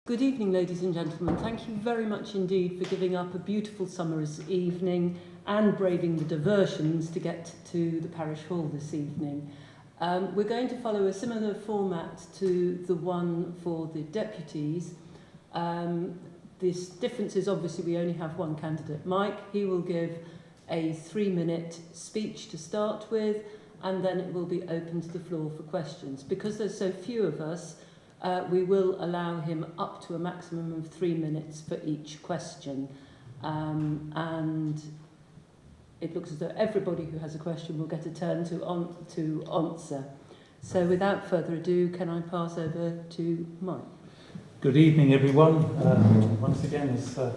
Good evening, ladies and gentlemen. Thank you very much indeed for giving up a beautiful summer's evening and braving the diversions to get to the parish hall this evening. We're going to follow a similar format to the one for the deputies. This difference is obviously we only have one candidate, Mike. He will give a 3-minute speech to start with, and then it will be open to the floor for questions. Because there's so few of us, we will allow him up to a maximum of 3 minutes for each question. And it looks as though everybody who has a question will get a turn to answer. So without further ado, can I pass over to Mike? Good evening, everyone. Once again, is to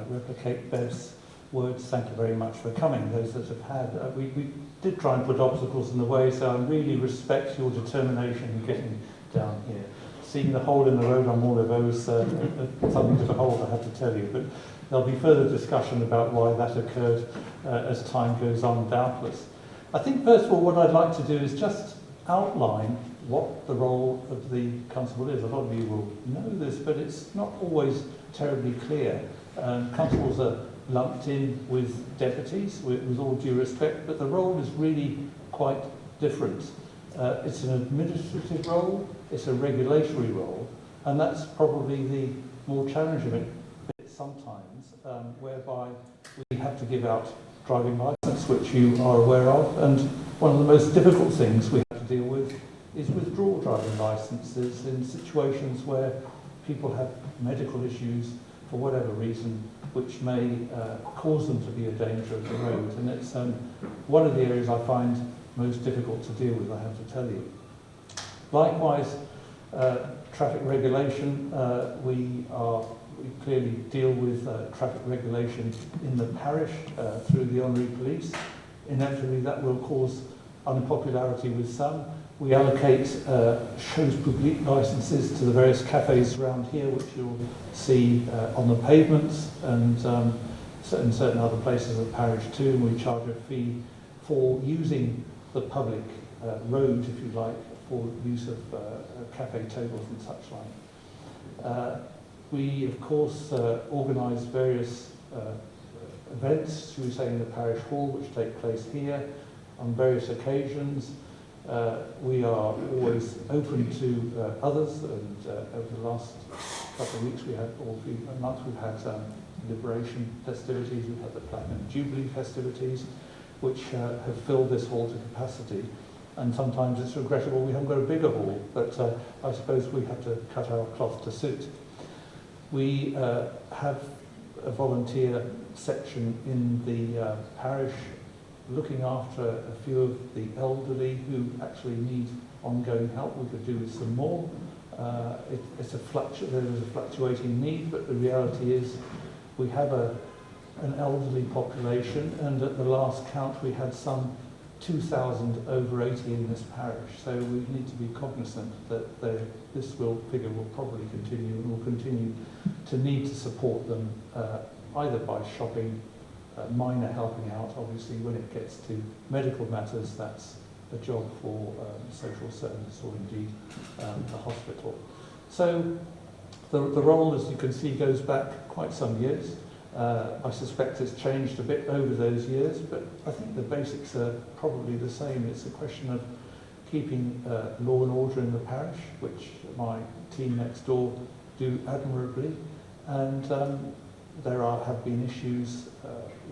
replicate Bev's words, thank you very much for coming. Those that have had, we did try and put obstacles in the way, so I really respect your determination in getting down here. Seeing the hole in the road on all of those, something to behold, I have to tell you. But there'll be further discussion about why that occurred as time goes on, doubtless. I think, first of all, what I'd like to do is just outline what the role of the constable is. A lot of you will know this, but it's not always terribly clear. Constables are lumped in with deputies, with all due respect, but the role is really quite different. It's an administrative role, it's a regulatory role, and that's probably the more challenging bit sometimes, whereby we have to give out driving licence, which you are aware of, and one of the most difficult things we have to deal with is withdraw driving licences in situations where people have medical issues for whatever reason, which may cause them to be a danger of the road. And it's one of the areas I find most difficult to deal with, I have to tell you. Likewise, traffic regulation, we clearly deal with traffic regulation in the parish through the honorary police. Inevitably, that will cause unpopularity with some. We allocate shows public licences to the various cafes around here, which you'll see on the pavements and in certain other places of the parish too. And we charge a fee for using the public road, if you like, for use of cafe tables and such like. We, of course, organise various events, should we say, in the parish hall, which take place here on various occasions. We are always open to others, and over the last couple of weeks, or a month, we've had Liberation festivities, we've had the Platinum Jubilee festivities, which have filled this hall to capacity. And sometimes it's regrettable we haven't got a bigger hall, but I suppose we have to cut our cloth to suit. We have a volunteer section in the parish looking after a few of the elderly who actually need ongoing help. We could do with some more. There is a fluctuating need, but the reality is we have an elderly population, and at the last count we had some 2,000 over 80 in this parish, so we need to be cognizant that this figure will probably continue, and will continue to need to support them either by shopping, minor helping out. Obviously when it gets to medical matters, that's a job for social service or indeed the hospital. So the role, as you can see, goes back quite some years. I suspect it's changed a bit over those years, but I think the basics are probably the same. It's a question of keeping law and order in the parish, which my team next door do admirably, and there have been issues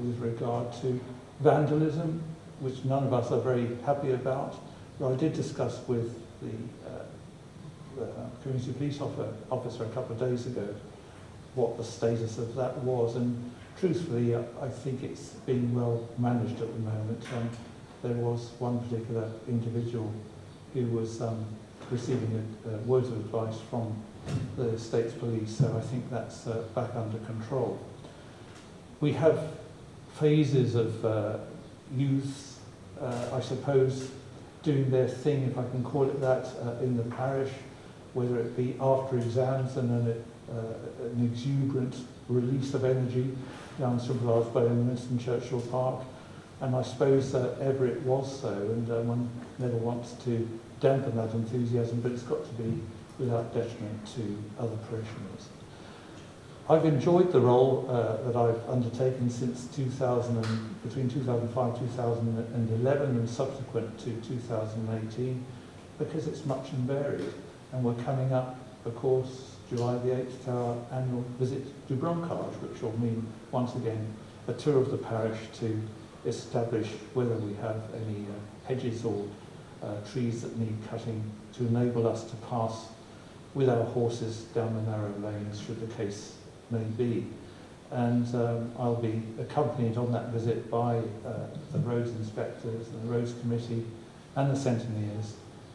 with regard to vandalism, which none of us are very happy about. But I did discuss with the community police officer a couple of days ago what the status of that was, and truthfully I think it's being well managed at the moment. There was one particular individual who was receiving words of advice from the state's police, so I think that's back under control. We have phases of youth, I suppose, doing their thing, if I can call it that, in the parish, whether it be after exams and then an exuberant release of energy down St Brelade's Bay and Winston Churchill Park, and I suppose ever it was so, and one never wants to dampen that enthusiasm, but it's got to be without detriment to other parishioners. I've enjoyed the role that I've undertaken since between 2005 2011 and subsequent to 2018, because it's much and varied. And we're coming up, of course, July the 8th to our annual visit to Broncard, which will mean, once again, a tour of the parish to establish whether we have any hedges or trees that need cutting to enable us to pass with our horses down the narrow lanes, should the case may be. And I'll be accompanied on that visit by the roads inspectors and the roads committee and the centenniers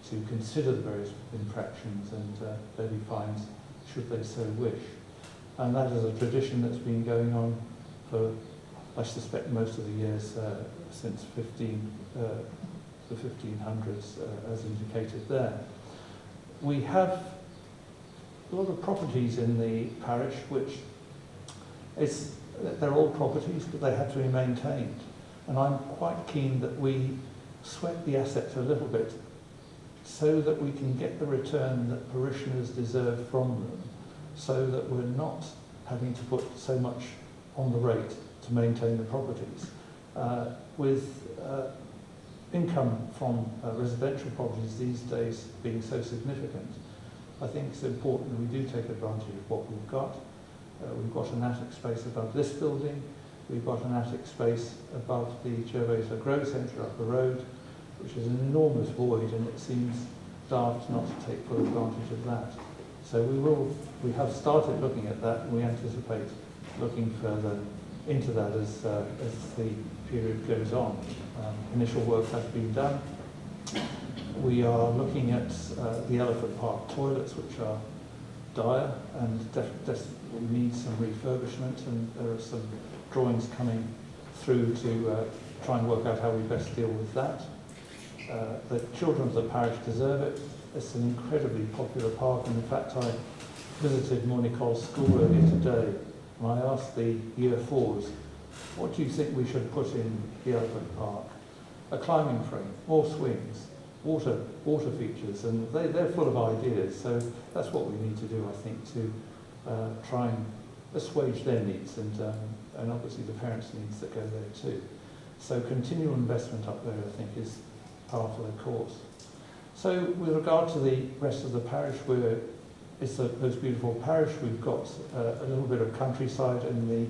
to consider the various infractions and levy fines should they so wish. And that is a tradition that's been going on for, I suspect, most of the years since the 1500s, as indicated there. We have a lot of properties in the parish which they're old properties, but they have to be maintained. And I'm quite keen that we sweat the assets a little bit so that we can get the return that parishioners deserve from them, so that we're not having to put so much on the rate to maintain the properties. With income from residential properties these days being so significant, I think it's important that we do take advantage of what we've got. We've got an attic space above this building, we've got an attic space above the Gervais Grow Centre up the road, which is an enormous void, and it seems daft not to take full advantage of that. So we have started looking at that, and we anticipate looking further into that as the period goes on. Initial work has been done. We are looking at the Elephant Park toilets, which are dire and desperately need some refurbishment, and there are some drawings coming through to try and work out how we best deal with that. The children of the parish deserve it. It's an incredibly popular park, and in fact I visited Monicol School earlier today, and I asked the Year 4s, what do you think we should put in the Elephant Park? A climbing frame, more swings, water features, and they're full of ideas. So that's what we need to do, I think, to try and assuage their needs and obviously the parents' needs that go there too. So continual investment up there, I think, is part of the course. So with regard to the rest of the parish, it's the most beautiful parish. We've got a little bit of countryside in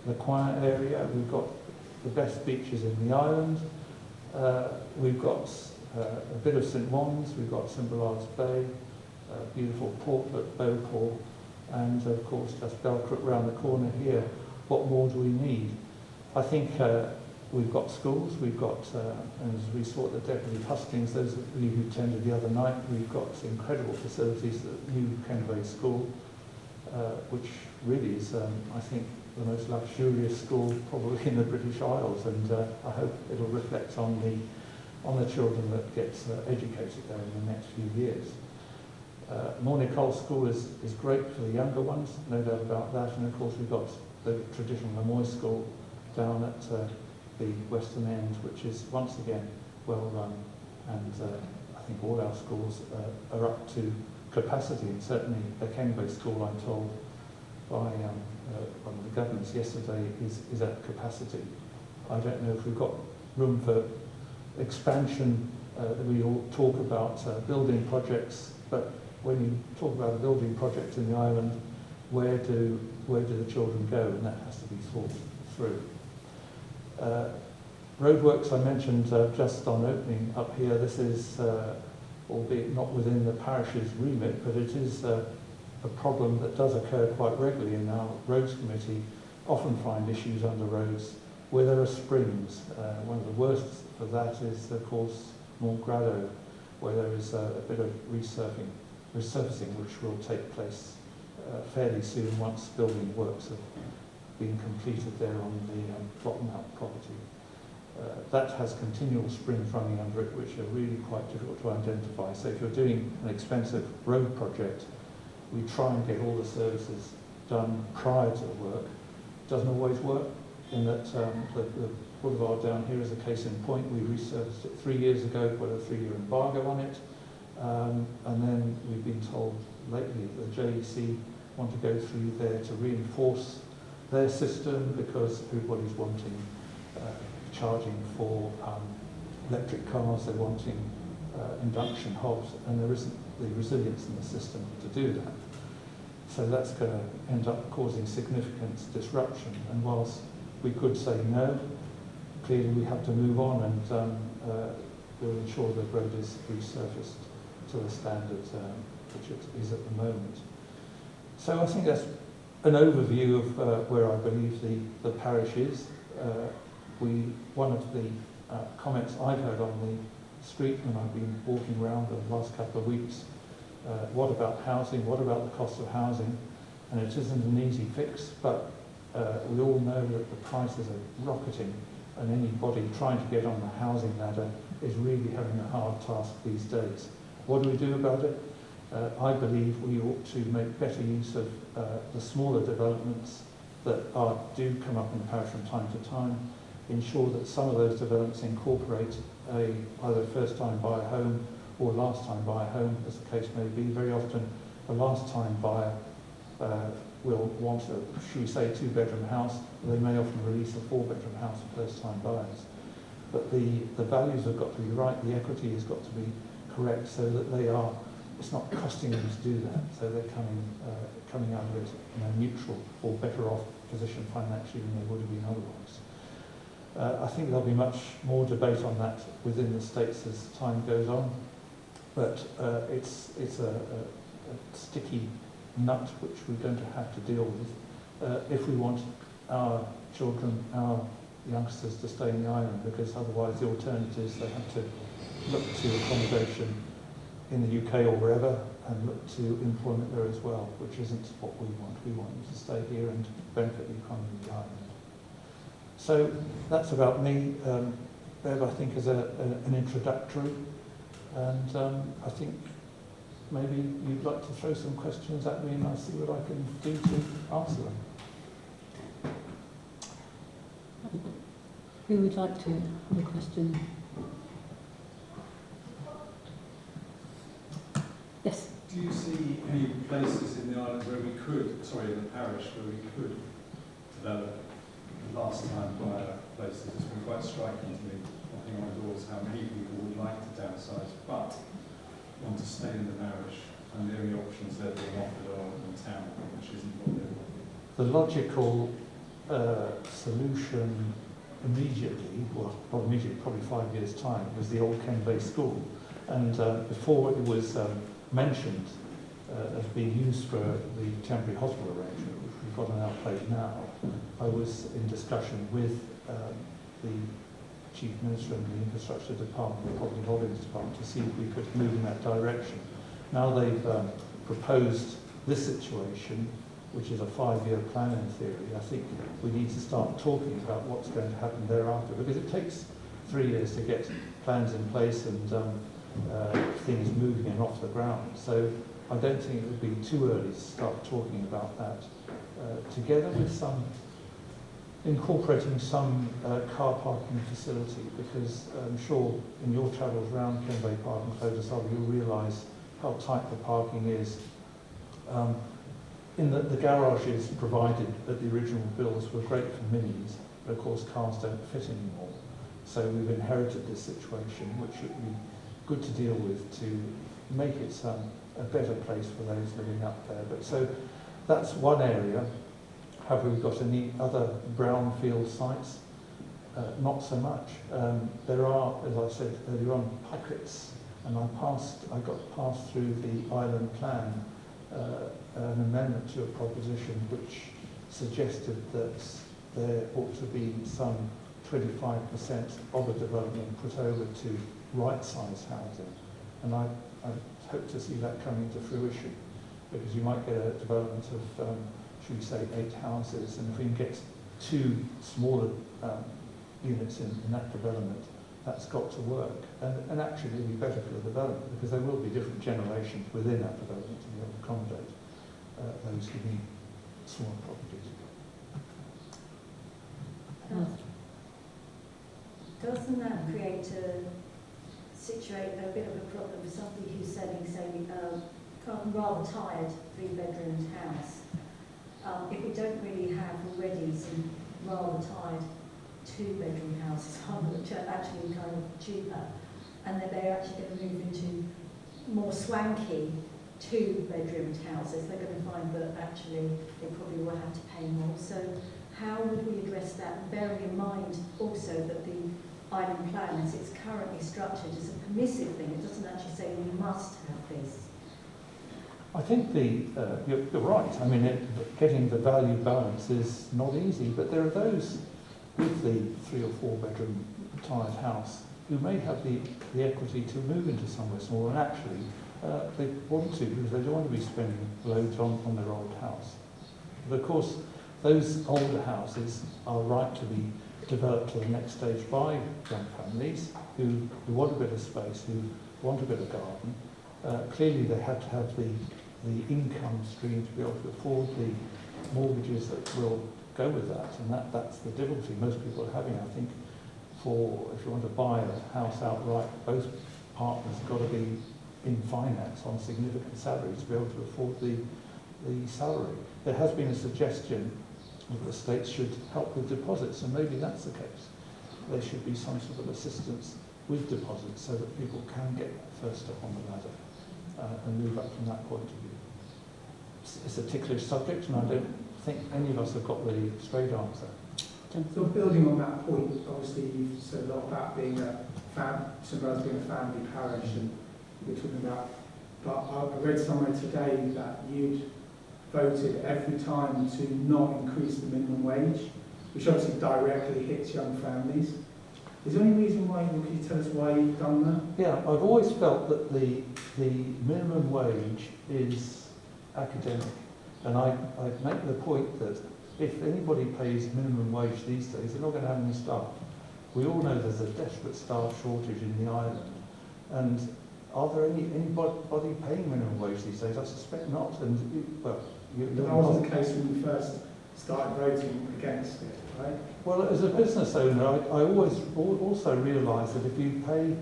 the choir area. We've got the best beaches in the island. We've got a bit of St Mons, we've got St Brelade's Bay, beautiful port at Beauport, and of course just Belcrook round the corner here. What more do we need? I think we've got schools, we've got, and as we saw at the Deputy Hustings, those of you who attended the other night, we've got incredible facilities at the new Kenway School, which really is, I think, the most luxurious school probably in the British Isles, and I hope it'll reflect on the children that get educated there in the next few years. Monicol School is great for the younger ones, no doubt about that, and of course we've got the traditional Lamoy School down at the Western End, which is once again well run, and I think all our schools are up to capacity, and certainly the Kenway School, I'm told by one of the governors yesterday, is at capacity. I don't know if we've got room for expansion. We all talk about building projects, but when you talk about a building project in the island, where do the children go? And that has to be thought through. Roadworks I mentioned just on opening up here. This is, albeit not within the parish's remit, but it is a problem that does occur quite regularly in our roads committee. Often find issues under roads where there are springs. One of the worst for that is, of course, Montgrado, where there is a bit of resurfacing which will take place fairly soon once building works have been completed there on the Flottenmount property. That has continual springs running under it, which are really quite difficult to identify. So if you're doing an expensive road project, we try and get all the services done prior to the work. It doesn't always work, in that the boulevard down here is a case in point. We resurfaced it 3 years ago, put a 3-year embargo on it, And then we've been told lately that the JEC want to go through there to reinforce their system because everybody's wanting charging for electric cars, they're wanting induction hobs, and there isn't the resilience in the system to do that. So that's going to end up causing significant disruption. And whilst we could say no, clearly we have to move on, and we'll ensure the road is resurfaced to the standard which it is at the moment. So I think that's an overview of where I believe the parish is. One of the comments I've heard on the street when I've been walking around the last couple of weeks, what about housing, what about the cost of housing? And it isn't an easy fix, but we all know that the prices are rocketing, and anybody trying to get on the housing ladder is really having a hard task these days. What do we do about it? I believe we ought to make better use of the smaller developments that do come up in the parish from time to time, ensure that some of those developments incorporate either a first-time buyer home or last-time buyer home, as the case may be. Very often a last-time buyer will want a, should we say, two-bedroom house. They may often release a four-bedroom house for first-time buyers. But the values have got to be right, the equity has got to be correct, so that it's not costing them to do that, so they're coming out of it in a neutral or better off position financially than they would have been otherwise. I think there'll be much more debate on that within the States as time goes on, but it's a sticky nut which we're going to have to deal with if we want our children, our youngsters to stay in the island, because otherwise the alternatives, they have to look to accommodation in the UK or wherever and look to employment there as well, which isn't what we want. We want them to stay here and benefit the economy of the island. So that's about me. Bev, I think, is an introductory, and I think maybe you'd like to throw some questions at me and I'll see what I can do to answer them. Who would like to have a question? Yes. Do you see any places in the island where we could, in the parish, where we could develop last time buyer places? It's been quite striking to me, knocking on doors, how many people would like to downsize but want to stay in the parish, and the only options they're being offered are in town, which isn't what they want. The logical solution immediately, probably 5 years' time, was the old Ken Bay School. And before it was mentioned as being used for the temporary hospital arrangement, which we've got on our plate now, I was in discussion with the Chief Minister and the Infrastructure Department, the Property Holdings Department, to see if we could move in that direction. Now they've proposed this situation, which is a 5-year plan in theory. I think we need to start talking about what's going to happen thereafter, because it takes 3 years to get plans in place and things moving and off the ground. So I don't think it would be too early to start talking about that, together with incorporating some car parking facility, because I'm sure in your travels around Ken Bay Park and Clovis Harbour you'll realise how tight the parking is. In the garages provided at the original builds were great for minis, but of course cars don't fit anymore. So we've inherited this situation, which should be good to deal with to make it a better place for those living up there. But so that's one area. Have we got any other brownfield sites? Not so much. There are, as I said earlier on, pockets, and I got passed through the island plan an amendment to a proposition which suggested that there ought to be some 25% of a development put over to right-size housing. And I hope to see that coming to fruition, because you might get a development of, should we say, 8 houses, and if we can get 2 smaller units in that development, that's got to work. And actually it'll be better for the development, because there will be different generations within that development to be able to accommodate those who need smaller properties. Doesn't that create a situate a bit of a problem for somebody who's selling, say, a rather tired 3-bedroomed house. If we don't really have already some rather tired 2-bedroom houses, which are actually kind of cheaper, and that they're actually going to move into more swanky 2-bedroomed houses, they're going to find that actually they probably will have to pay more. So how would we address that, bearing in mind also that the island plan, as it's currently structured, is a permissive thing? It doesn't actually say we must have this. I think you're right. I mean, getting the value balance is not easy, but there are those with the 3 or 4 bedroom tired house who may have the equity to move into somewhere smaller, and actually they want to, because they don't want to be spending loads on their old house. But of course, those older houses are right to be developed to the next stage by young families who want a bit of space, who want a bit of garden. Clearly they have to have the income stream to be able to afford the mortgages that will go with that, and that's the difficulty most people are having. I think if you want to buy a house outright, both partners have got to be in finance on significant salaries to be able to afford the salary. There has been a suggestion that the state should help with deposits, and maybe that's the case. There should be some sort of assistance with deposits so that people can get first up on the ladder and move up from that point of view. It's a ticklish subject, and I don't think any of us have got the straight answer. So building on that point, obviously you've said a lot about being St Brelade's being a family parish, and we're talking about, but I read somewhere today that you'd voted every time to not increase the minimum wage, which obviously directly hits young families. Is there any reason why, can you tell us why you've done that? Yeah, I've always felt that the minimum wage is academic, and I make the point that if anybody pays minimum wage these days, they're not going to have any staff. We all know there's a desperate staff shortage in the island, and are there anybody paying minimum wage these days? I suspect not. And That wasn't the case when you first started voting against it, right? Well, as a business owner, I always also realise that if you pay,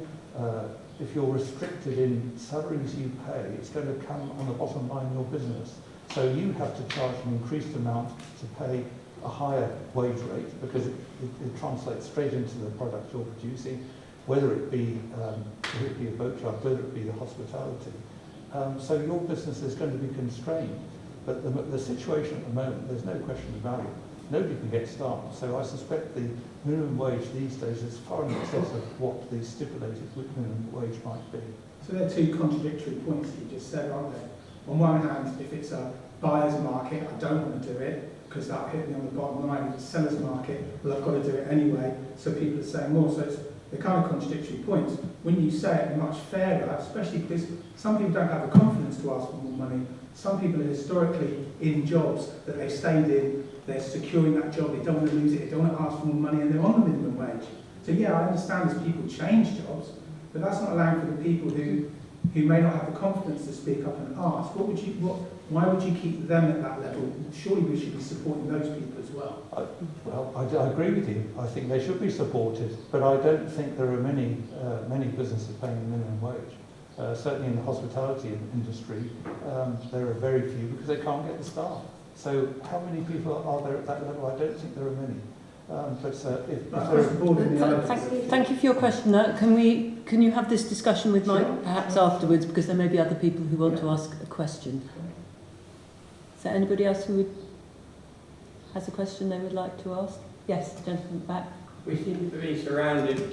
if you're restricted in salaries you pay, it's going to come on the bottom line of your business. So you have to charge an increased amount to pay a higher wage rate, because it translates straight into the product you're producing, whether it be a boat charge, whether it be the hospitality. So your business is going to be constrained. But the situation at the moment, there's no question about it. Nobody can get staff. So I suspect the minimum wage these days is far in excess of what the stipulated minimum wage might be. So there are two contradictory points that you just said, aren't there? On one hand, if it's a buyer's market, I don't want to do it because that'll hit me on the bottom line. If it's a seller's market, well, I've got to do it anyway. So people are saying more. So it's the kind of contradictory points. When you say it, much fairer, especially because some people don't have the confidence to ask for more money. Some people are historically in jobs that they've stayed in, they're securing that job, they don't want to lose it, they don't want to ask for more money, and they're on the minimum wage. So yeah, I understand as people change jobs, but that's not allowing for the people who may not have the confidence to speak up and ask. Why would you keep them at that level? Surely we should be supporting those people as well. I agree with you. I think they should be supported, but I don't think there are many businesses paying the minimum wage. Certainly in the hospitality industry, there are very few because they can't get the staff. So how many people are there at that level? I don't think there are many. Thank you for your question. Can you have this discussion with Mike perhaps afterwards, because there may be other people who want to ask a question. Is there anybody else who has a question they would like to ask? Yes, gentleman back. We seem to be surrounded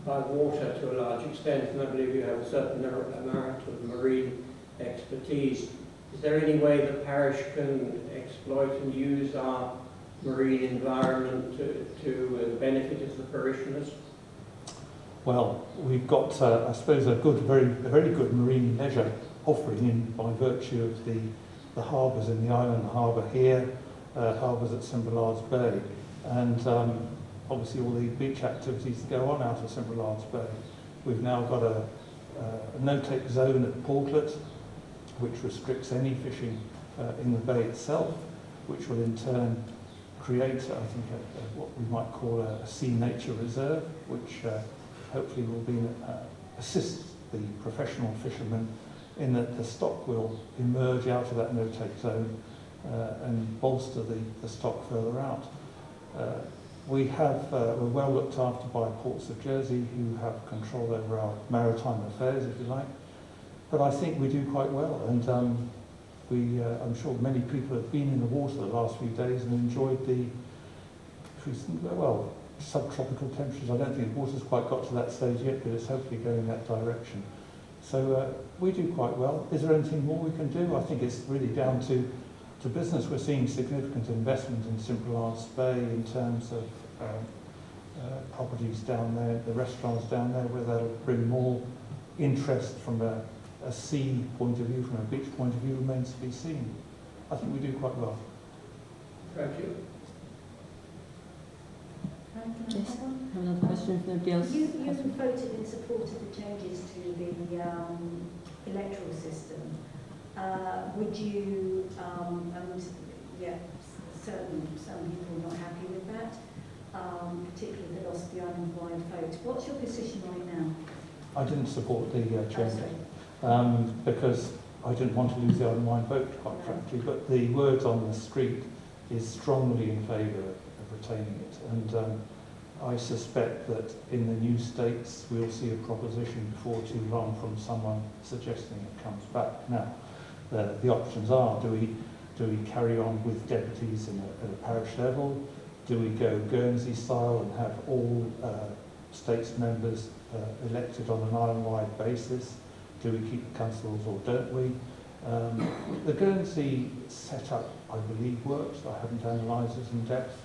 by water to a large extent, and I believe you have a certain amount of marine expertise. Is there any way the parish can exploit and use our marine environment to the benefit of the parishioners? Well, we've got, I suppose, a very good marine leisure offering in by virtue of the harbours in the island, the harbour here, harbours at St Brelade's Bay, and obviously all the beach activities that go on out of St Brelade's Bay. We've now got a no-take zone at Portlet, which restricts any fishing in the bay itself, which will in turn create, I think, what we might call a sea nature reserve, which hopefully will be assist the professional fishermen in that the stock will emerge out of that no-take zone and bolster the stock further out. We're well looked after by Ports of Jersey, who have control over our maritime affairs, if you like. But I think we do quite well, and I'm sure many people have been in the water the last few days and enjoyed the subtropical temperatures. I don't think the water's quite got to that stage yet, but it's hopefully going in that direction. So we do quite well. Is there anything more we can do? I think it's really down to business. We're seeing significant investment in St Brelade's Bay in terms of properties down there, the restaurants down there, where they'll bring more interest from a sea point of view, from a beach point of view, remains to be seen. I think we do quite well. Thank you. Yes. Another question from anybody else? You voted in support of the changes to the electoral system. Would you, some people are not happy with that, particularly the loss of the island-wide vote. What's your position right now? I didn't support the change Sorry. because I didn't want to lose the island-wide vote, quite frankly, but the word on the street is strongly in favour of retaining it. And I suspect that in the new states we'll see a proposition before too long from someone suggesting it comes back. Now, the options are, do we carry on with deputies at a parish level? Do we go Guernsey style and have all states members elected on an island-wide basis? Do we keep the constables or don't we? The Guernsey setup, I believe, works. I haven't analysed it in depth.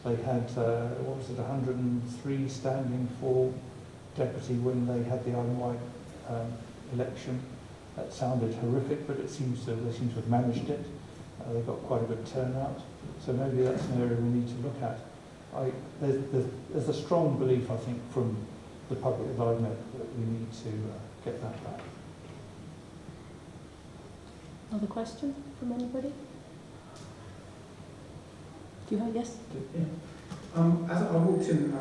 They had, 103 standing for deputy when they had the island-wide election. That sounded horrific, but they seem to have managed it. They got quite a good turnout. So maybe that's an area we need to look at. There's a strong belief, I think, from the public that I've met that we need to get that back. Another question from anybody? Do you have, yes? Yeah. As I walked in,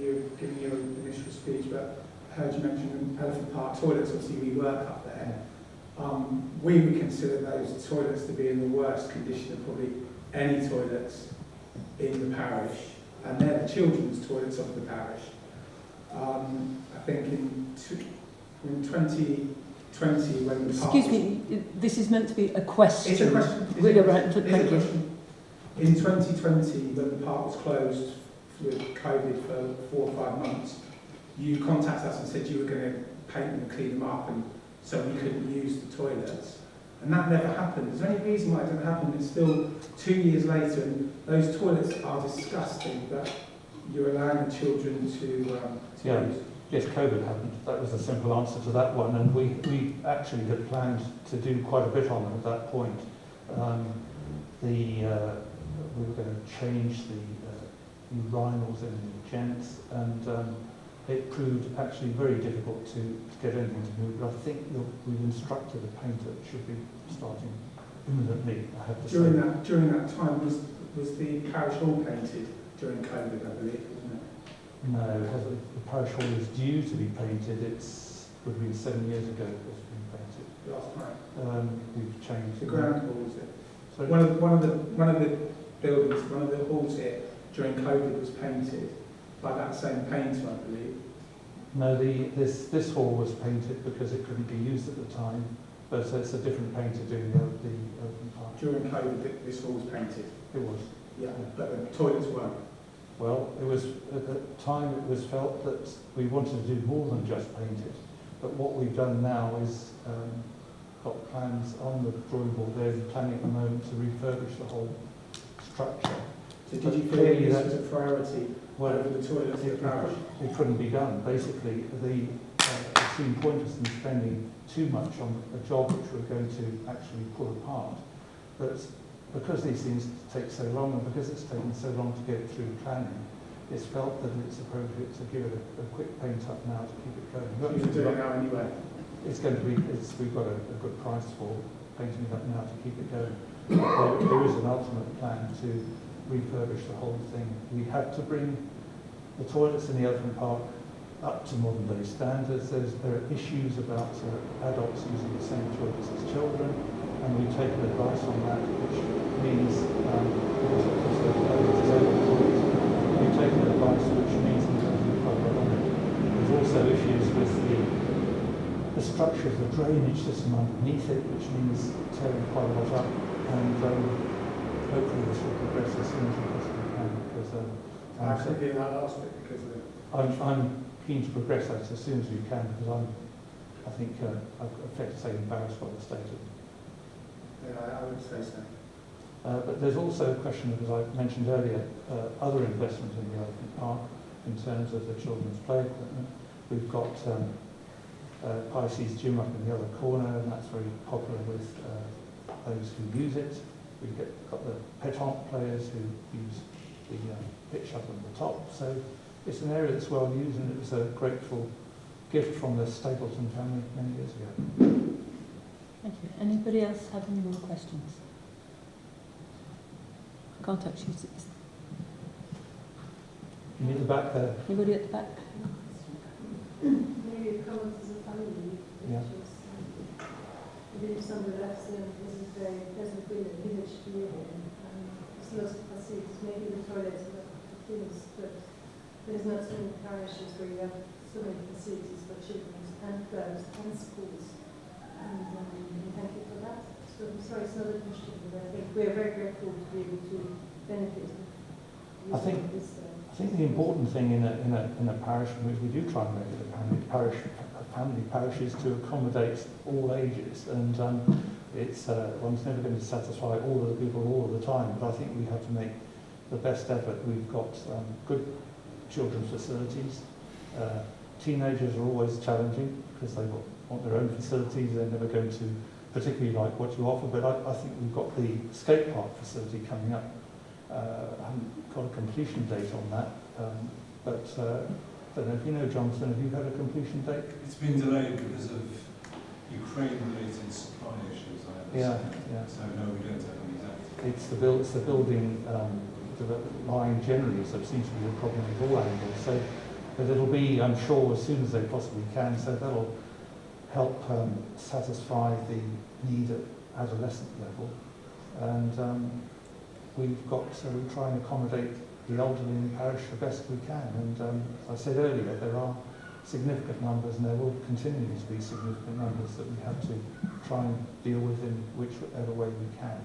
you were giving your initial speech, but I heard you mention Elephant Park toilets. Obviously, we work up there. We would consider those toilets to be in the worst condition of probably any toilets in the parish, and they're the children's toilets of the parish. I think in 2020, when the park... Excuse me, this is meant to be a question. It's a question. We're right, thank you. In 2020, when the park was closed with COVID for 4 or 5 months, you contacted us and said you were going to paint them and clean them up, and so we couldn't use the toilets. And that never happened. Is there any reason why it didn't happen? It's still 2 years later, and those toilets are disgusting, but you're allowing the children to use. Yes, COVID happened. That was the simple answer to that one, and we actually had planned to do quite a bit on them at that point. We were going to change the urinals in the gents, and it proved actually very difficult to get anything to move. But I think that we've instructed a painter that should be starting imminently, I have to say. During that time, was the parish hall painted during COVID, I believe, wasn't it? No, it hasn't. The parish hall is due to be painted. It would have been 7 years ago it was being painted. Last time. We've changed The ground hall, was it? So One of the buildings, one of the halls here during COVID was painted by that same painter, I believe. no, this hall was painted because it couldn't be used at the time, but it's a different painter doing the open part. During COVID, this hall was painted. It was. Yeah, but the toilets weren't. Well, it was at the time it was felt that we wanted to do more than just paint it. But what we've done now is got plans on the drawing board. There's planning at the moment to refurbish the whole structure. So did you feel this was a priority over the toilets of the parish? It couldn't be done. Basically, it seemed pointless in spending too much on a job which we're going to actually pull apart. But because these things take so long, and because it's taken so long to get it through planning, it's felt that it's appropriate to give it a quick paint up now to keep it going. You can do it now anyway. It's going to be, we've got a good price for painting it up now to keep it going. There is an ultimate plan to refurbish the whole thing. We had to bring the toilets in the Elephant Park up to modern day standards. There are issues about adults using the same toilets as children, and we've taken advice on that, which means we've taken advice which means we don't do quite well on it. There's also issues with the structure of the drainage system underneath it, which means tearing quite a lot up, and hopefully this will progress as soon as we possibly can, because I couldn't hear that last bit because of it. I'm keen to progress that as soon as we can, because I think I'm fair to say embarrassed by the state of it. Yeah, I would say so. But there's also a question of, as I mentioned earlier, other investment in the Elephant Park in terms of the children's play equipment. We've got Pisces Gym up in the other corner, and that's very popular with those who use it. We've got the pétanque players who use the pitch up at the top. So it's an area that's well used, and it was a grateful gift from the Stapleton family many years ago. Thank you. Anybody else have any more questions? I can't actually see. You need the back there. Anybody at the back? Maybe a comment as a family, Yeah. which was within St Brelade, this is very pleasant village to live in. There's lots of facilities, maybe the toilets and the things, but there's not so many parishes where you have so many facilities for children and clubs and schools. And thank you for that. So I'm sorry, it's not a question, but I think we're very grateful to be able to benefit I think from this. I think the important thing in a parish, which we do try and make it a family parish, is to accommodate all ages, and it's one's never going to satisfy all of the people all of the time, but I think we have to make the best effort. We've got good children's facilities. Teenagers are always challenging because they want their own facilities. They're never going to particularly like what you offer, but I think we've got the skate park facility coming up. I haven't got a completion date on that, but I don't know if you know, Jonathan, have you had a completion date? It's been delayed because of Ukraine-related supply issues, I understand. Yeah. So no, we don't have an exact. It's the building line generally, so it seems to be a problem with all angles. So, but it'll be, I'm sure, as soon as they possibly can. So that'll help satisfy the need at adolescent level, and we try and accommodate the elderly in the parish the best we can. And as I said earlier, there are significant numbers, and there will continue to be significant numbers that we have to try and deal with in whichever way we can.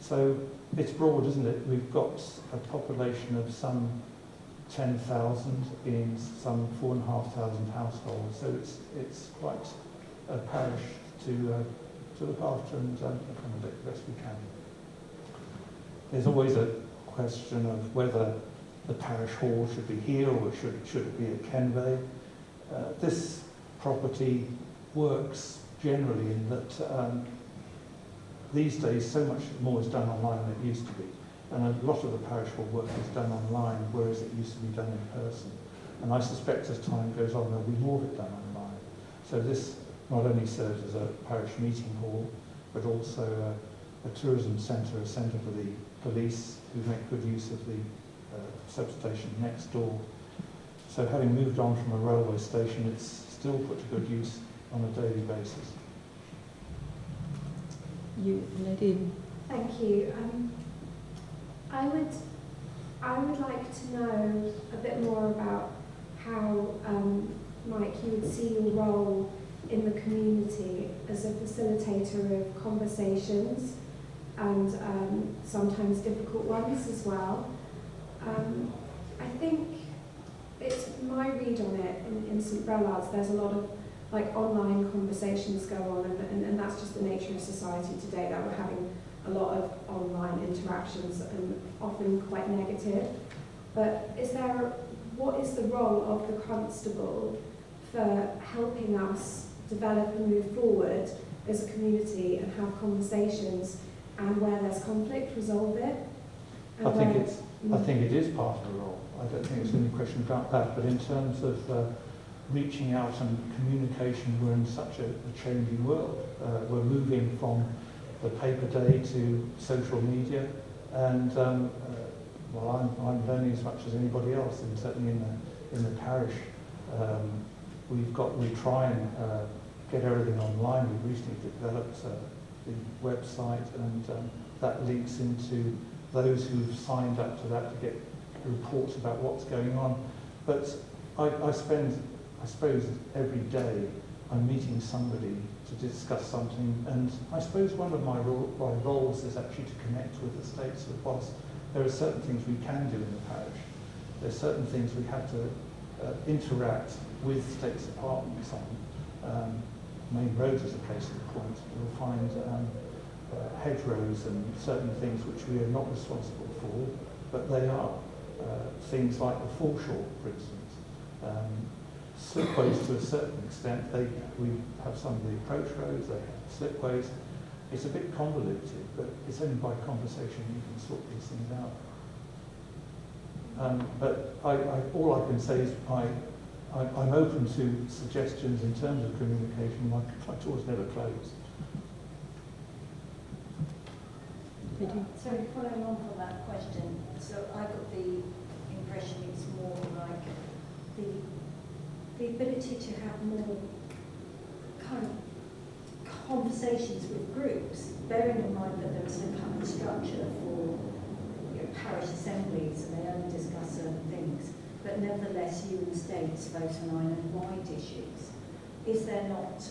So it's broad, isn't it? We've got a population of some 10,000 in some 4,500 households. So it's quite a parish to look after and accommodate the best we can. There's always a question of whether the parish hall should be here or should it be at Kenway. This property works generally in that these days so much more is done online than it used to be. And a lot of the parish hall work is done online, whereas it used to be done in person. And I suspect as time goes on, there'll be more of it done online. So this not only serves as a parish meeting hall, but also a tourism centre, a centre for the police, who make good use of the substation next door. So having moved on from a railway station, it's still put to good use on a daily basis. You, lady. Thank you. I would like to know a bit more about how, Mike, you would see your role in the community as a facilitator of conversations and sometimes difficult ones as well. I think it's my read on it in St Brelade. There's a lot of online conversations go on, and that's just the nature of society today, that we're having a lot of online interactions and often quite negative. But what is the role of the Constable for helping us develop and move forward as a community and have conversations, and where there's conflict, resolve it? I think it is part of the role. I don't think there's any question about that. But in terms of reaching out and communication, we're in such a changing world. We're moving from the paper day to social media, and I'm learning as much as anybody else, and certainly in the parish. We try and get everything online. We've recently developed the website, and that links into those who've signed up to that to get reports about what's going on. But I spend, I suppose, every day I'm meeting somebody to discuss something, and I suppose one of my roles is actually to connect with the states, because there are certain things we can do in the parish. There are certain things we have to interact with states departments on. Main roads is a case in point. You'll find hedgerows and certain things which we are not responsible for, but they are. Things like the foreshore, for instance. Slipways to a certain extent, we have some of the approach roads, they have slipways. It's a bit convoluted, but it's only by conversation you can sort these things out. But all I can say is I'm open to suggestions in terms of communication. My door's never closed. So following on from that question, so I got the impression it's more like the ability to have more kind of conversations with groups, bearing in mind that there is no kind of structure for parish assemblies and they only discuss certain things, but nevertheless you and the states vote on island-wide issues. Is there not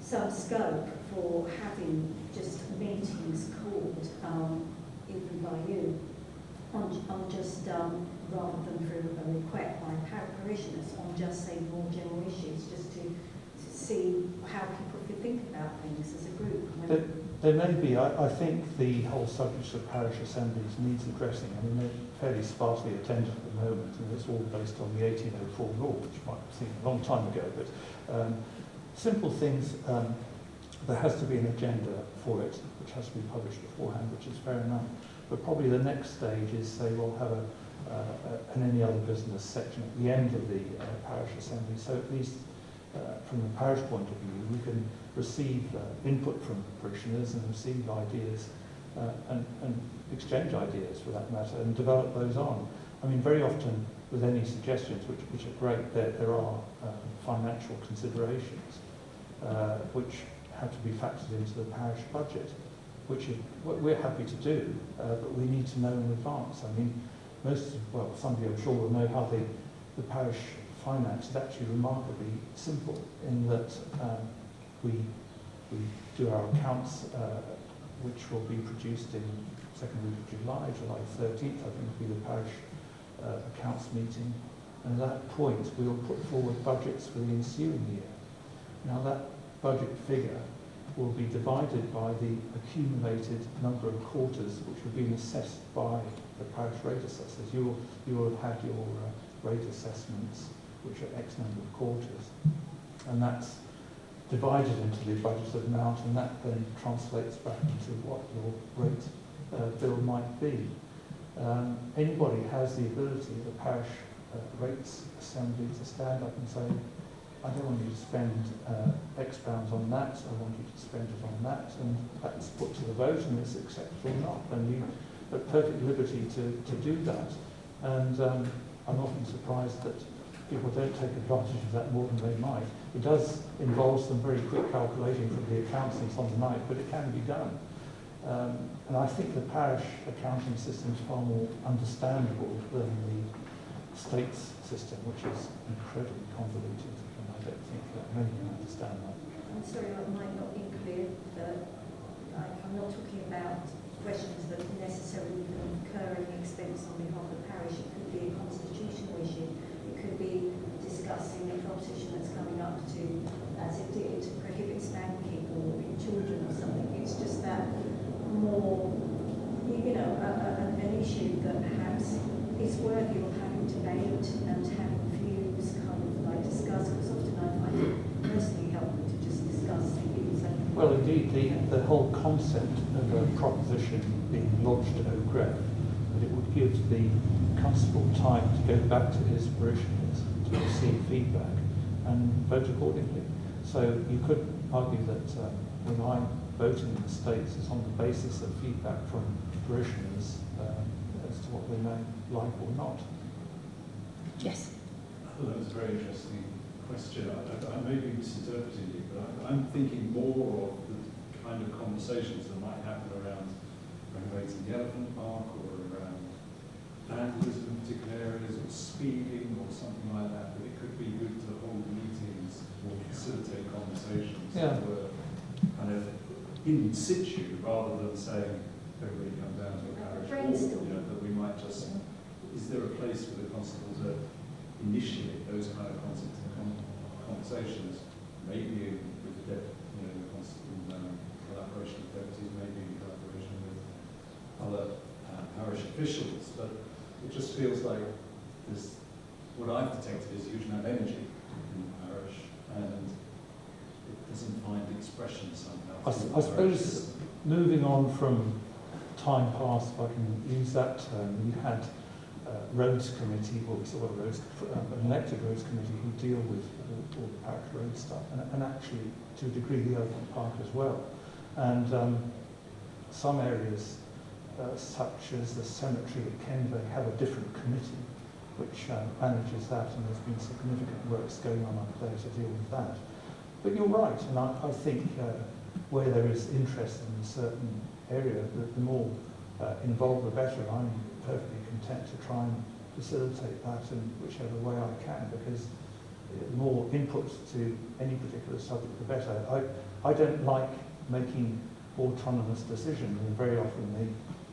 some scope for having just meetings called, even by you, on just rather than through a request by parishioners, on just say more general issues, just to see how people could think about things as a group? There may be. I think the whole subject of parish assemblies needs addressing. I mean, they're fairly sparsely attended at the moment, and it's all based on the 1804 law, which might seem a long time ago, but simple things. There has to be an agenda for it, which has to be published beforehand, which is fair enough. But probably the next stage is, say, we'll have an any other business section at the end of the parish assembly. So at least from the parish point of view, we can receive input from parishioners and receive ideas and exchange ideas, for that matter, and develop those on. I mean, very often with any suggestions, which are great, there are financial considerations which have to be factored into the parish budget, which is what we're happy to do, but we need to know in advance. I mean, somebody I'm sure will know how the parish finance is actually remarkably simple, in that we do our accounts, which will be produced in second week of July 13th, I think will be the parish accounts meeting, and at that point we'll put forward budgets for the ensuing year. Now that budget figure will be divided by the accumulated number of quarters which have been assessed by the parish rate assessors. You will have had your rate assessments, which are X number of quarters, and that's divided into the budgeted amount, and that then translates back into what your rate bill might be. Anybody has the ability, the parish rates assembly, to stand up and say, I don't want you to spend X pounds on that, I want you to spend it on that, and that's put to the vote and it's accepted or not. And you have perfect liberty to do that. And I'm often surprised that people don't take advantage of that more than they might. It does involve some very quick calculation from the accountants on the night, but it can be done. And I think the parish accounting system is far more understandable than the state's system, which is incredibly convoluted. I don't think many can understand that. I'm sorry, I might not be clear, but I'm not talking about questions that necessarily incur any expense on behalf of the parish. It could be a constitutional issue. It could be discussing a proposition that's coming up to, as it did, to prohibit spanking or children or something. It's just that more, an issue that perhaps is worthy of having debate and having views kind of like discussed, because often I find it personally helpful to just discuss views. Well, indeed, the whole concept of a proposition being lodged at OGREF, that it would give the constable time to go back to his parishioners to receive feedback and vote accordingly. So you could argue that when I'm voting in the States, it's on the basis of feedback from parishioners as to what they may like or not. Yes. thought that was a very interesting question. I may be misinterpreting you, but I'm thinking more of the kind of conversations that might happen around renovating the elephant park or around vandalism in particular areas or speeding or something like that. But it could be good to hold meetings or facilitate conversations that were kind of in situ rather than saying everybody come down to a parish hall. You know, that we might just. Is there a place for the constable to initiate those kind of conversations? Maybe with the constable collaboration with deputies, maybe in collaboration with other parish officials. But it just feels like there's what I've detected is a huge amount of energy in the parish, and it doesn't find expression somehow. I suppose moving on from time past, if I can use that term, we had roads committee, well, we still got an elected roads committee who deal with all the parish road stuff, and actually, to a degree, the Elephant Park as well. And some areas, such as the cemetery at Kenway, have a different committee which manages that, and there's been significant works going on up there to deal with that. But you're right, and I think where there is interest in a certain area, the more involved the better. I'm perfectly content to try and facilitate that in whichever way I can, because the more input to any particular subject, the better. I don't like making autonomous decisions, and very often the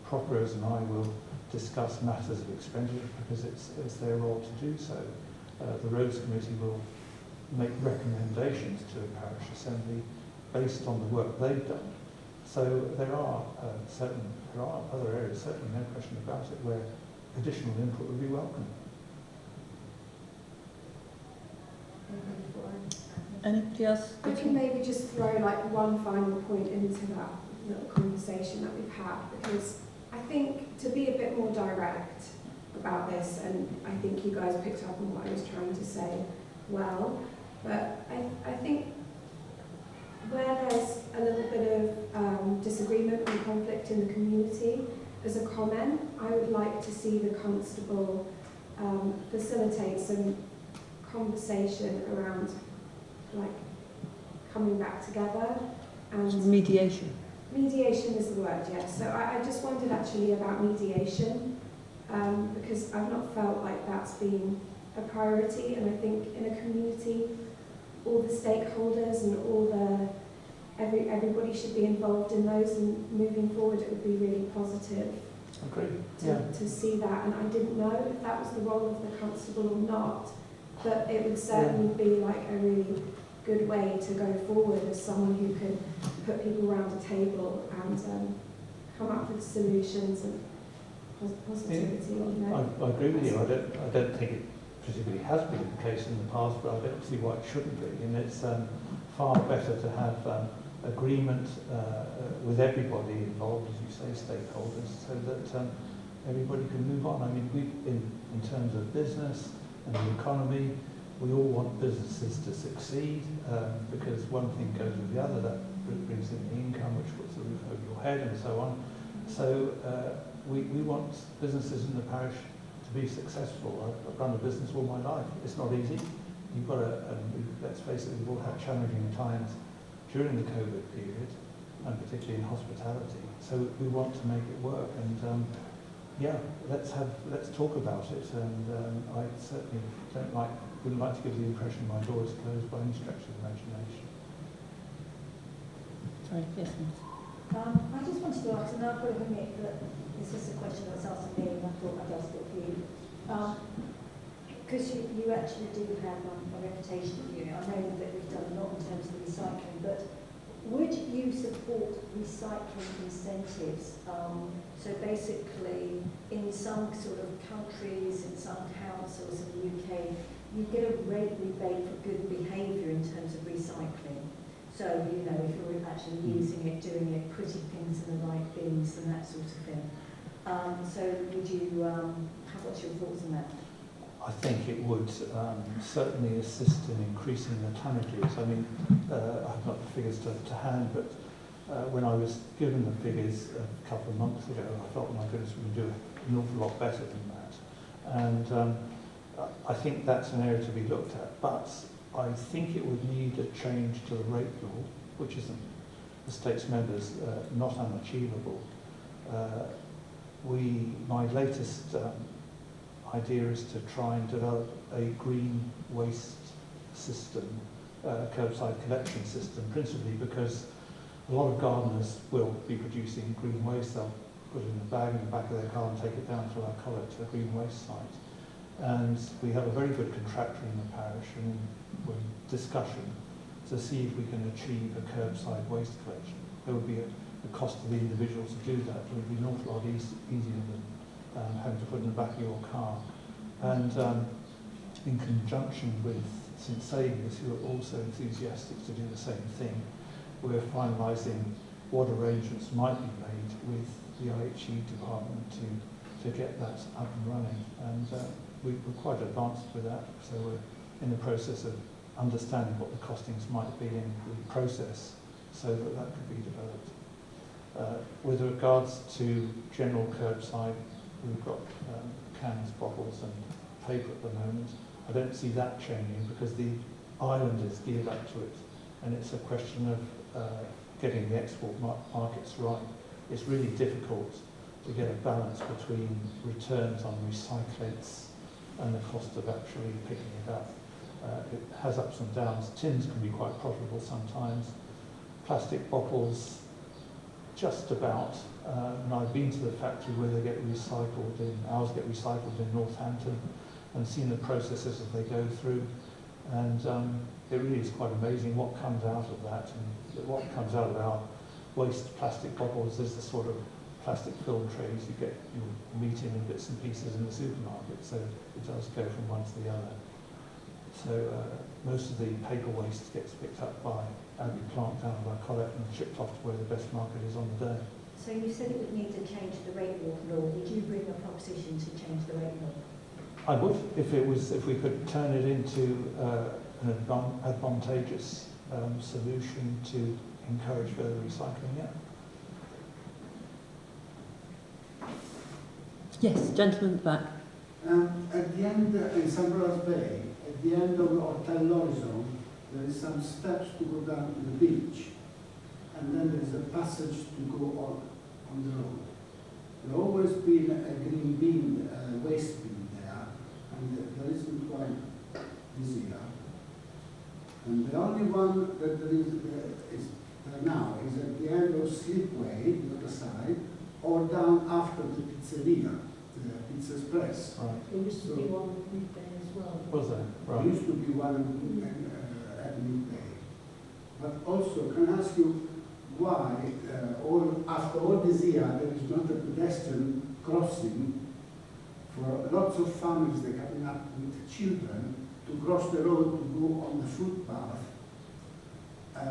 properers and I will discuss matters of expenditure because it's their role to do so. The Roads Committee will make recommendations to a parish assembly based on the work they've done. So there are other areas, certainly no question about it, where additional input would be welcome. Anybody else? I can maybe just throw like one final point into that little conversation that we've had, because I think to be a bit more direct about this, and I think you guys picked up on what I was trying to say well, but I think where there's a little bit of disagreement and conflict in the community, as a comment, I would like to see the constable facilitate some conversation around like coming back together and mediation. Mediation is the word, yes. So I just wondered actually about mediation because I've not felt like that's been a priority, and I think in a community, all the stakeholders and everybody should be involved in those, and moving forward it would be really positive to see that. And I didn't know if that was the role of the constable or not, but it would certainly be like a really good way to go forward as someone who could put people around a table and come up with solutions and positivity. I agree with you. I don't think it particularly has been the case in the past, but I don't see why it shouldn't be. And it's far better to have agreement with everybody involved, as you say, stakeholders, so that everybody can move on. I mean, in terms of business and the economy, we all want businesses to succeed because one thing goes with the other. That brings in the income, which puts the roof over your head, and so on. So we want businesses in the parish to be successful. I've run a business all my life. It's not easy. You've got to, let's face it, we've all had challenging times during the COVID period, and particularly in hospitality. So we want to make it work, and let's talk about it. And I certainly wouldn't like to give the impression my door is closed by any stretch of imagination. Sorry, yes, miss. I just wanted to ask, and I've got to admit that this is a question that's asked of me, and I thought I'd ask it of you. Because you actually do have a reputation of unit. I know that we've done a lot in terms of recycling, but would you support recycling incentives? So basically, in some sort of countries, in some councils in the UK, you get a rate rebate for good behaviour in terms of recycling. So, you know, if you're actually using it, doing it, putting things in the right bins and that sort of thing. So would you, what's your thoughts on that? I think it would certainly assist in increasing the tonnages. I mean, I have not the figures to hand, but when I was given the figures a couple of months ago, I thought, my goodness, we can do an awful lot better than that. And I think that's an area to be looked at, but I think it would need a change to the rate law, which isn't the state's members not unachievable. My latest idea is to try and develop a green waste system, curbside collection system, principally because a lot of gardeners will be producing green waste. They'll put it in a bag in the back of their car and take it down to our collect, a green waste site. And we have a very good contractor in the parish, and we're in discussion to see if we can achieve a curbside waste collection. There would be a cost to the individual to do that. It would be an awful lot easier than having to put it in the back of your car. And in conjunction with St Saviour's, who are also enthusiastic to do the same thing, we're finalising what arrangements might be made with the IHE department to get that up and running. And we're quite advanced with that, so we're in the process of understanding what the costings might be in the process so that that could be developed. With regards to general curbside, we've got cans, bottles and paper at the moment. I don't see that changing because the island is geared up to it, and it's a question of getting the export markets right. It's really difficult to get a balance between returns on recyclates and the cost of actually picking it up. It has ups and downs. Tins can be quite profitable sometimes. Plastic bottles, just about. And I've been to the factory where they get recycled ours get recycled in Northampton, and seen the processes that they go through. And it really is quite amazing what comes out of that. And what comes out of our waste plastic bottles is the sort of plastic film trays you get your meat in bits and pieces in the supermarket, so it does go from one to the other. So most of the paper waste gets picked up by Abbey Plant down by Collett and shipped off to where the best market is on the day. So you said it would need to change the rate law. Would you bring a proposition to change the rate law? I would, if we could turn it into an advantageous solution to encourage further recycling. Yeah. Yes, gentleman at the back. At the end, in St Brelade Bay, at the end of the Hotel Horizon, there is some steps to go down to the beach, and then there is a passage to go on the road. There always been a green bin, waste bin there, and there isn't one this year. And the only one that there is there now is at the end of Slipway, the other side, or down after the pizzeria, the Pizza Express. Right. There used to be one midday as well. Was there? Right. There used to be one at midday. But also, can I ask you why, after all this year, there is not a pedestrian crossing for lots of families that are coming up with children to cross the road to go on the footpath,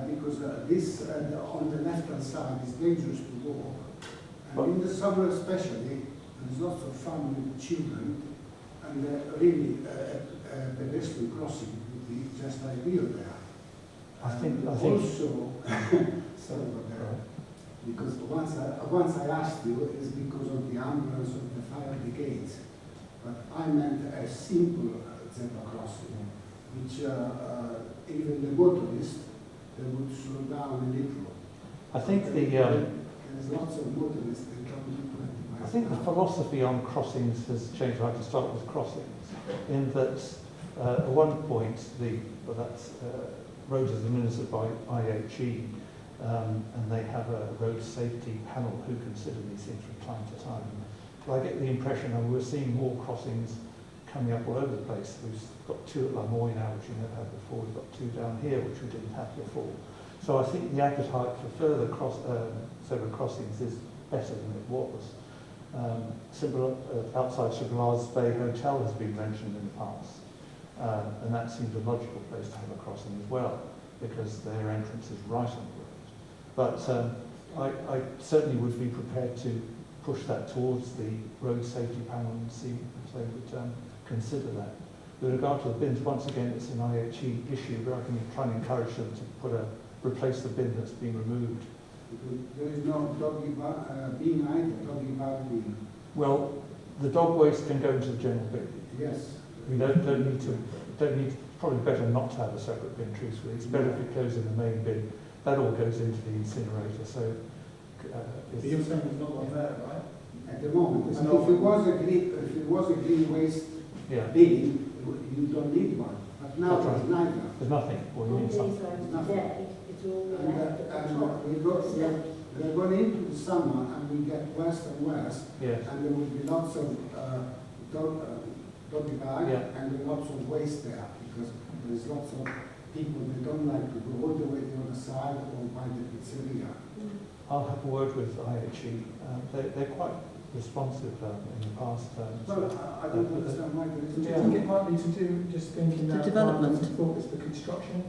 because this on the left-hand side is dangerous to walk. And in the summer especially, there's lots of family with children, and really a pedestrian crossing would be just ideal there. I think also, sorry about that, because once I asked you, it's because of the ambulance of the fire brigades, but I meant a simple zebra crossing, which even the motorist, they would slow down a little. I think there's lots of motorists that come to 20 miles. I think the philosophy on crossings has changed. I'd like to start with crossings, in that at one point roads is administered by IHE, and they have a road safety panel who consider these things from time to time. But I get the impression that we're seeing more crossings coming up all over the place. We've got two at Lamoy now, which we never had before. We've got two down here, which we didn't have before. So I think the appetite for further zebra crossings is better than it was. Outside St Brelade's Bay Hotel has been mentioned in the past, and that seems a logical place to have a crossing as well, because their entrance is right on the road. But I certainly would be prepared to push that towards the road safety panel and see if they would consider that. With regard to the bins, once again, it's an IHE issue, but I can try and encourage them to replace the bin that's been removed. There is no doggy bin either, doggy bar bin. Well, the dog waste can go into the general bin. Yes. We don't need, probably better not to have a separate bin, truthfully. It's better if it goes in the main bin. That all goes into the incinerator, so... But you're saying there's not one there, right? At the moment, There's if no- it was a green waste Yeah, bin, you don't need one. But now That's there's neither. there's nothing, or you On need these something. roads today, it's all And, left at the top. we're going into the summer and we get worse and worse, Yes, and there will be lots of doggy bag Yeah. and lots of waste there, because there's lots of people that don't like to go all the way to the other side or by the pizzeria. I'll have a word with IHE. They're quite responsive in the past. Well, I don't understand why there Do isn't. you think it might be to do, just thinking The now, development. I thought it's the construction?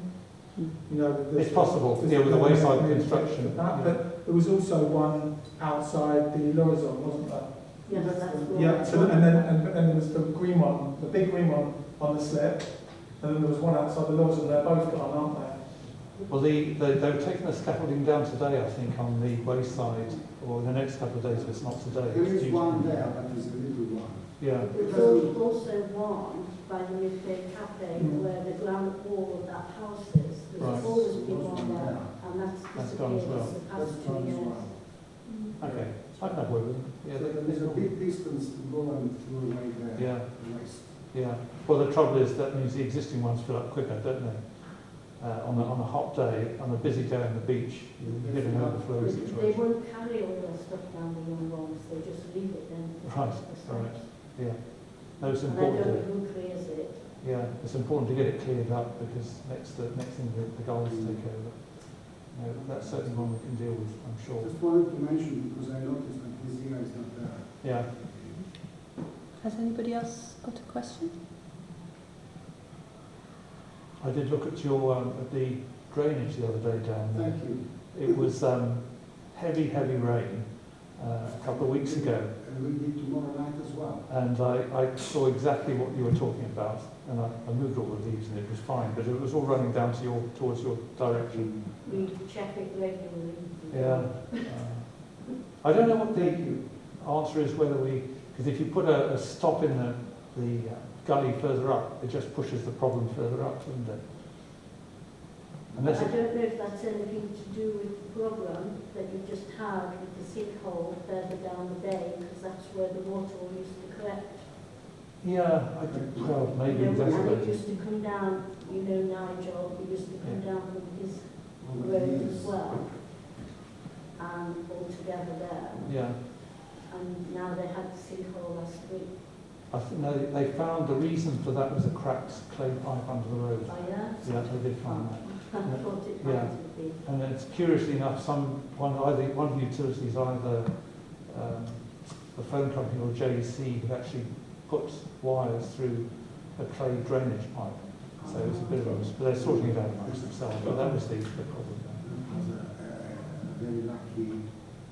Hmm. You know, there's- It's possible, there's yeah, with the wayside community construction, for that, yeah. But there was also one outside the Lorison, wasn't there? Yes, that's what. Yeah, so, and then there was the green one, the big green one on the slip, and then there was one outside the Lorison. They're both gone, aren't they? Well, they were taking the scaffolding down today, I think, on the wayside, or the next couple of days, if it's not today. There it's is due to one be. there, but there's a little one. Yeah, There's also one by the Midday Cafe Mm. where the ground wall of that house is. There's Right. always been one there, and that's That's gone as disappeared well. for the That's past one 2 as years. well. okay. I can have a word with them. Yeah, So there's a big distance to go and throw away there. Yeah, The waste. yeah. Well, the trouble is that means the existing ones fill up quicker, don't they? On a hot day, on a busy day on the beach, you get an overflow They situation. won't carry all their stuff down the young ones, they just leave it then. Right, right. Yeah. No, it's And I important. don't know who clears it. Yeah, it's important to get it cleared up because next thing the goals take over. No, that's certainly one we can deal with, I'm sure. Just wanted to mention because I noticed that this year is not there. Yeah. Has anybody else got a question? I did look at your at the drainage the other day down there. Thank you. It was heavy rain a couple of weeks ago, And we need tomorrow night as well. and I saw exactly what you were talking about, and I moved all the leaves and it was fine, but it was all running down to towards your direction. We check it regularly. Yeah. I don't know what the answer is, whether because if you put a stop in the gully further up, it just pushes the problem further up, doesn't it? I Unless don't it, know if that's anything to do with the problem that you just had with the sinkhole further down the bay, because that's where the water all used to collect. yeah, well, maybe And it exactly. used to come down, you know, Nigel, it used to come down from his Over the road years. as well, and all together there. Yeah, And now they had the sinkhole last week. I think they found the reason for that was a cracked clay pipe under the road. Oh, yeah? Yeah, they did find that. I thought it Yeah. might have been. And it's curiously enough, one of the utilities, either the phone company or JEC, have actually put wires through a clay drainage pipe. So it's a bit of a, but they're sorting it out amongst themselves. But that was the problem. It was a very lucky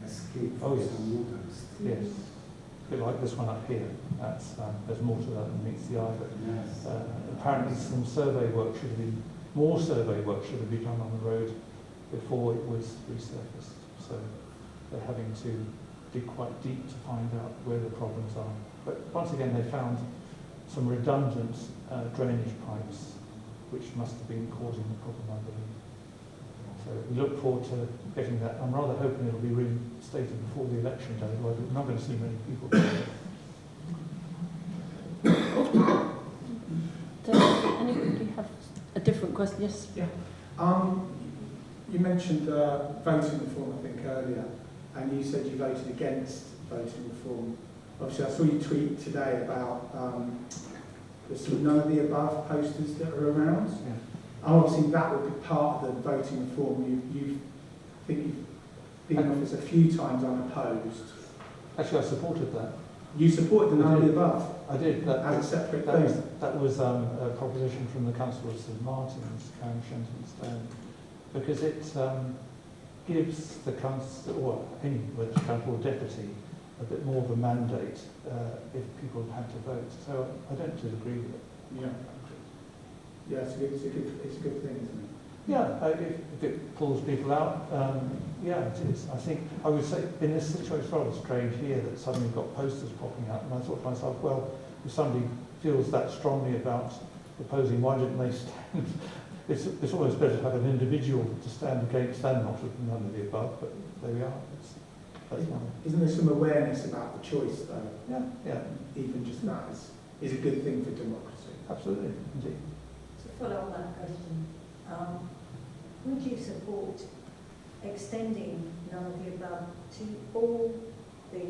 escape Oh, for yes. some motorists. Yes, a bit like this one up here. That's there's more to that than meets the eye. But Yes. apparently, some more survey work should have been done on the road before it was resurfaced. So they're having to dig quite deep to find out where the problems are. But once again, they found some redundant drainage pipes, which must have been causing the problem, I believe. So we look forward to getting that. I'm rather hoping it'll be reinstated before the election day, otherwise we're not going to see many people. Does anybody have a different question? Yes. You mentioned voting reform, I think, earlier, and you said you voted against voting reform. Obviously, I saw you tweet today about the sort of none of the above posters that are around. Yeah. Obviously, that would be part of the voting reform. I think you've been in office a few times unopposed. Actually, I supported that. You supported the none of the above I did. as a separate That was, thing. a proposition from the Council of St Martin's, Karen Shenton-Stone, because it gives the council, or any whether it's council or deputy, a bit more of a mandate if people had to vote. So I don't disagree with it. Yeah. Yeah, it's a good thing, isn't it? Yeah, if it pulls people out, yeah, it is. I think, I would say, in this situation, it's rather strange here that suddenly we've got posters popping up, and I thought to myself, well, if somebody feels that strongly about proposing, why didn't they stand? It's almost better to have an individual to stand against than not with none of the above, but there we are. That's fine. Isn't there some awareness about the choice, though? Yeah, yeah, Even just that is a good thing for democracy. absolutely, indeed. To follow on that question, would you support extending none of the above to all the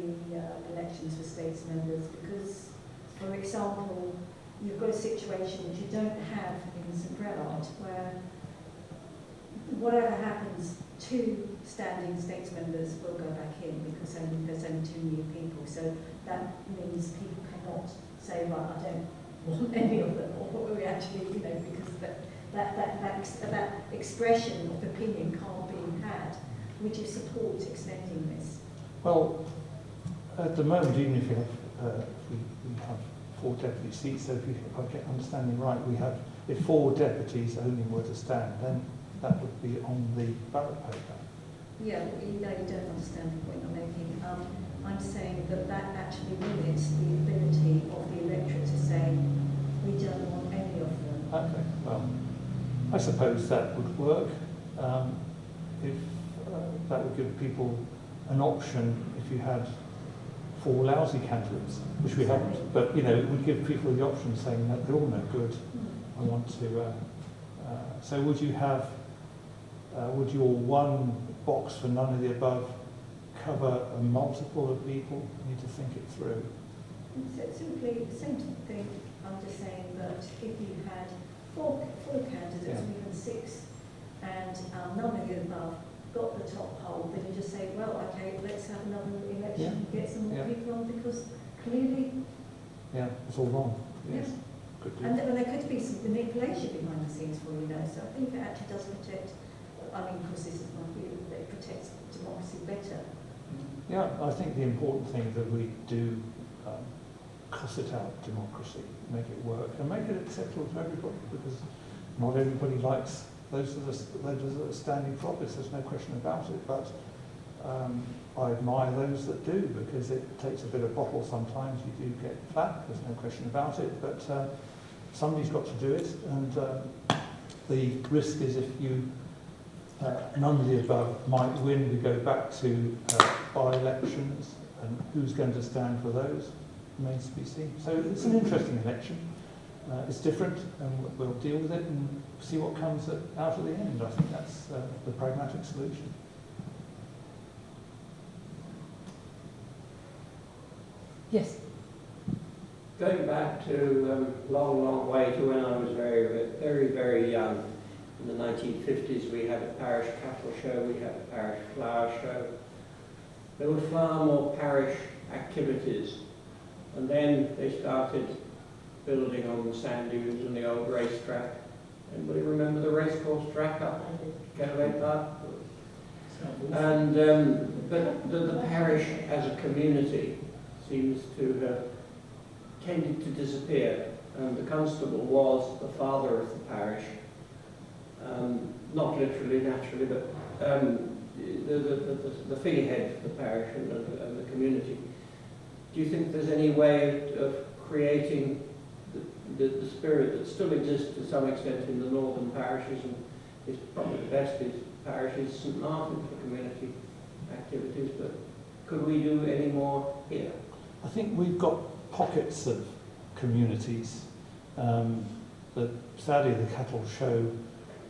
elections for states members? Because, for example, you've got a situation which you don't have in St Brelade, where whatever happens, 2 standing states members will go back in because there's only 2 new people. So that means people cannot say, right, I don't want any of them, or we actually, because that expression of opinion can't be had. Would you support extending this? Well, at the moment, even if you have, we have 4 deputy seats, so if I get understanding right, if 4 deputies only were to stand, then that would be on the ballot paper. Yeah, you don't understand the point I'm making. I'm saying that actually limits the ability of the electorate to say, we don't want any of them. Okay, well, I suppose that would work. If that would give people an option if you had 4 lousy candidates, which we haven't, but it would give people the option saying that they're all no good. I want to. So would you have? Would your 1 box for none of the above cover a multiple of people? You need to think it through. So it's simply the same thing. I'm just saying that if you had 4 candidates, Yeah. or even 6, and none of the above got the top poll, then you just say, well, okay, let's have another election, get some more Yeah. people on, because clearly, Yeah, it's all wrong. Yes. Yeah. Could do. and there could be some manipulation behind the scenes for so I think it actually does protect, of course this is my view, that it protects democracy better. Yeah, I think the important thing is that we do cosset out democracy, make it work, and make it acceptable to everybody, because not everybody likes those that are standing for office, there's no question about it, but I admire those that do, because it takes a bit of bottle sometimes, you do get flack, there's no question about it, but somebody's got to do it, and the risk is if you none of the above might win, we go back to by-elections, and who's going to stand for those remains to be seen. So it's an interesting election. It's different, and we'll deal with it and see what comes out at the end. I think that's the pragmatic solution. Yes. Going back to long way to when I was very young. In the 1950s, we had a parish cattle show, we had a parish flower show. There were far more parish activities. And then they started building on the sand dunes and the old racetrack. Anybody remember the racecourse track up Canterbury Park? And but the parish as a community seems to have tended to disappear. And the Constable was the father of the parish. Not literally, naturally, but the figurehead of the parish and the community. Do you think there's any way of creating the spirit that still exists to some extent in the northern parishes, and is probably the best is parishes, St Martin for community activities, but could we do any more here? I think we've got pockets of communities. Sadly, the cattle show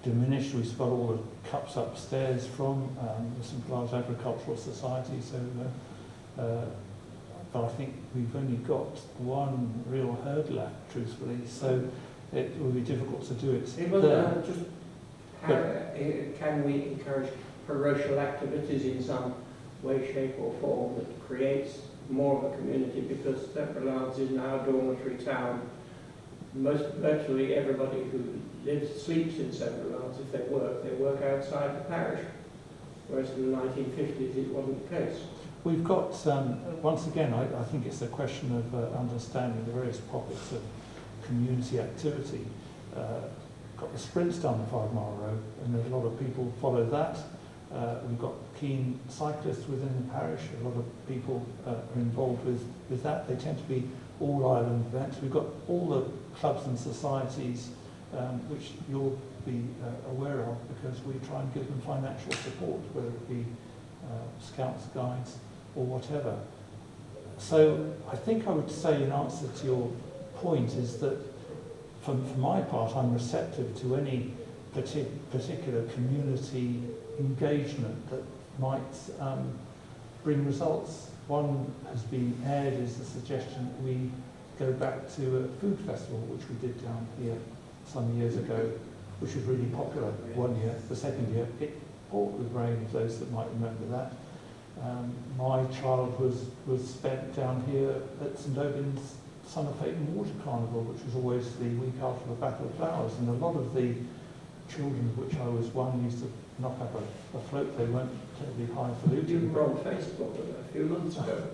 diminished. We've got all the cups upstairs from the St Brelade Agricultural Society, so but I think we've only got 1 real herd left, truthfully, so it will be difficult to do it there. Can we encourage parochial activities in some way, shape or form that creates more of a community, because St Brelade is now a dormitory town. Virtually everybody who sleeps in St Brelade, if they work outside the parish, whereas in the 1950s it wasn't the case. We've got, once again, I think it's a question of understanding the various pockets of community activity. Got the sprints down the 5 Mile Road, and a lot of people follow that. We've got keen cyclists within the parish. A lot of people are involved with that. They tend to be all island events. We've got all the clubs and societies which you'll be aware of, because we try and give them financial support, whether it be scouts, guides, or whatever. So I think I would say, in answer to your point, is that for my part, I'm receptive to any particular community engagement that might bring results. One has been aired is the suggestion that we go back to a food festival, which we did down here some years ago, which was really popular one year. The second year, it poured with rain, for those that might remember that. My childhood was spent down here at St Albans Summer Fete and Water Carnival, which was always the week after the Battle of Flowers, and a lot of the children, of which I was one, used to knock up a float. They weren't terribly highfalutin. You were on Facebook a few months ago.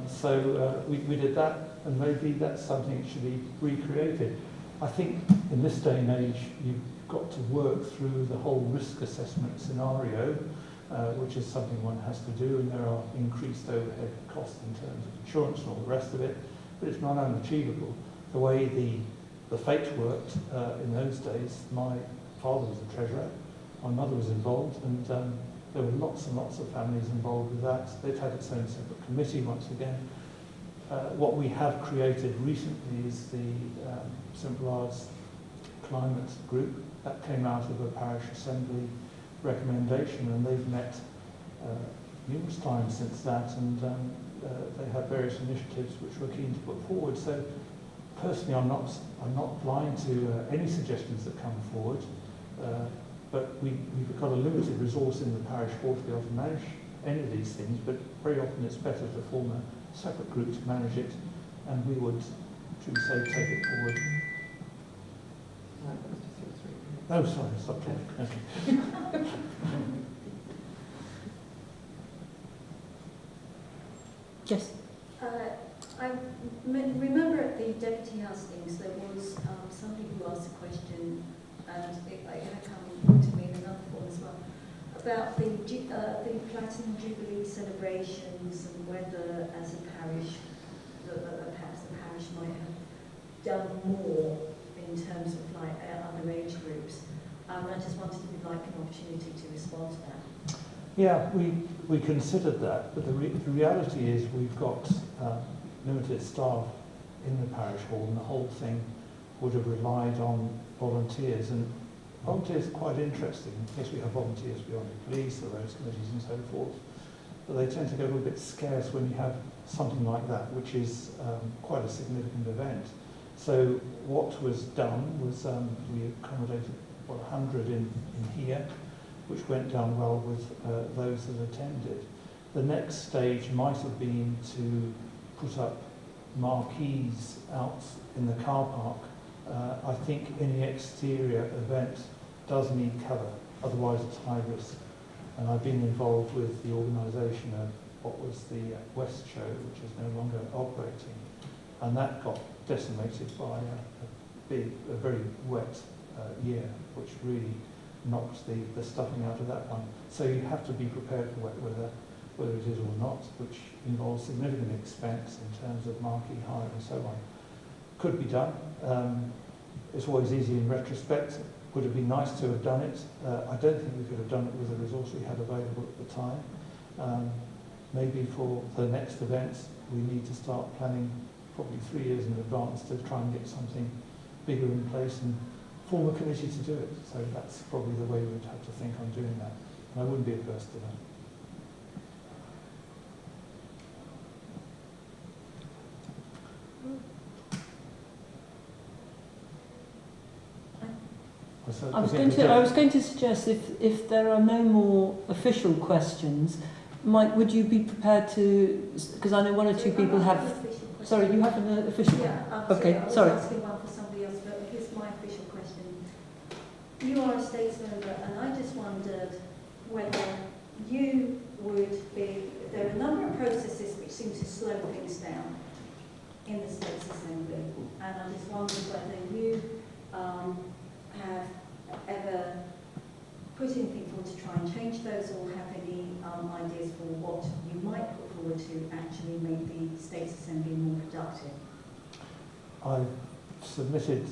So we did that, and maybe that's something that should be recreated. I think in this day and age, you've got to work through the whole risk assessment scenario, which is something one has to do, and there are increased overhead costs in terms of insurance and all the rest of it, but it's not unachievable. The way the fete worked in those days, my father was a treasurer, my mother was involved, and there were lots and lots of families involved with that. They've had its own separate committee once again. What we have created recently is the St Brelade's climate group. That came out of a parish assembly recommendation, and they've met numerous times since that, and they have various initiatives which we're keen to put forward. So personally, I'm not blind to any suggestions that come forward, but we've got a limited resource in the parish hall to be able to manage any of these things, but very often it's better to form a separate group to manage it, and we would, should we say, take it forward. Oh, sorry, stop talking. Okay. Yes. I remember at the Deputy Hustings there was somebody who asked a question, and it had come to me in another form as well, about the Platinum Jubilee celebrations, and whether, as a parish, perhaps the parish might have done more in terms of like other age groups. I just wanted if you'd like an opportunity to respond to that. Yeah, we considered that, but the reality is we've got limited staff in the parish hall, and the whole thing would have relied on volunteers. And volunteers are quite interesting. Yes, we have volunteers beyond the police, the roads committees and so forth, but they tend to get a little bit scarce when you have something like that, which is quite a significant event. So what was done was we accommodated 100 in here, which went down well with those that attended. The next stage might have been to put up marquees out in the car park. I think any exterior event does need cover, otherwise it's high risk. And I've been involved with the organisation of what was the West show, which is no longer operating, and that got decimated by a very wet year, which really knocks the stuffing out of that one. So you have to be prepared for wet weather, whether it is or not, which involves significant expense in terms of marquee hire and so on. Could be done. It's always easy in retrospect. Would have been nice to have done it. I don't think we could have done it with the resource we had available at the time. Maybe for the next events, we need to start planning probably 3 years in advance to try and get something bigger in place and form a committee to do it. So that's probably the way we would have to think on doing that. And I wouldn't be averse to that. I was going to suggest if there are no more official questions, Mike, would you be prepared to, because I know one or two people have. Sorry, you have an official one? Yeah, okay, I was sorry. asking one for somebody else, but here's my official question. You are a states member, and I just wondered whether you would be, there are a number of processes which seem to slow things down in the States Assembly, and I just wondered whether you have ever put anything forward to try and change those, or have any ideas for what you might put forward forward to actually make the States Assembly more productive? I've submitted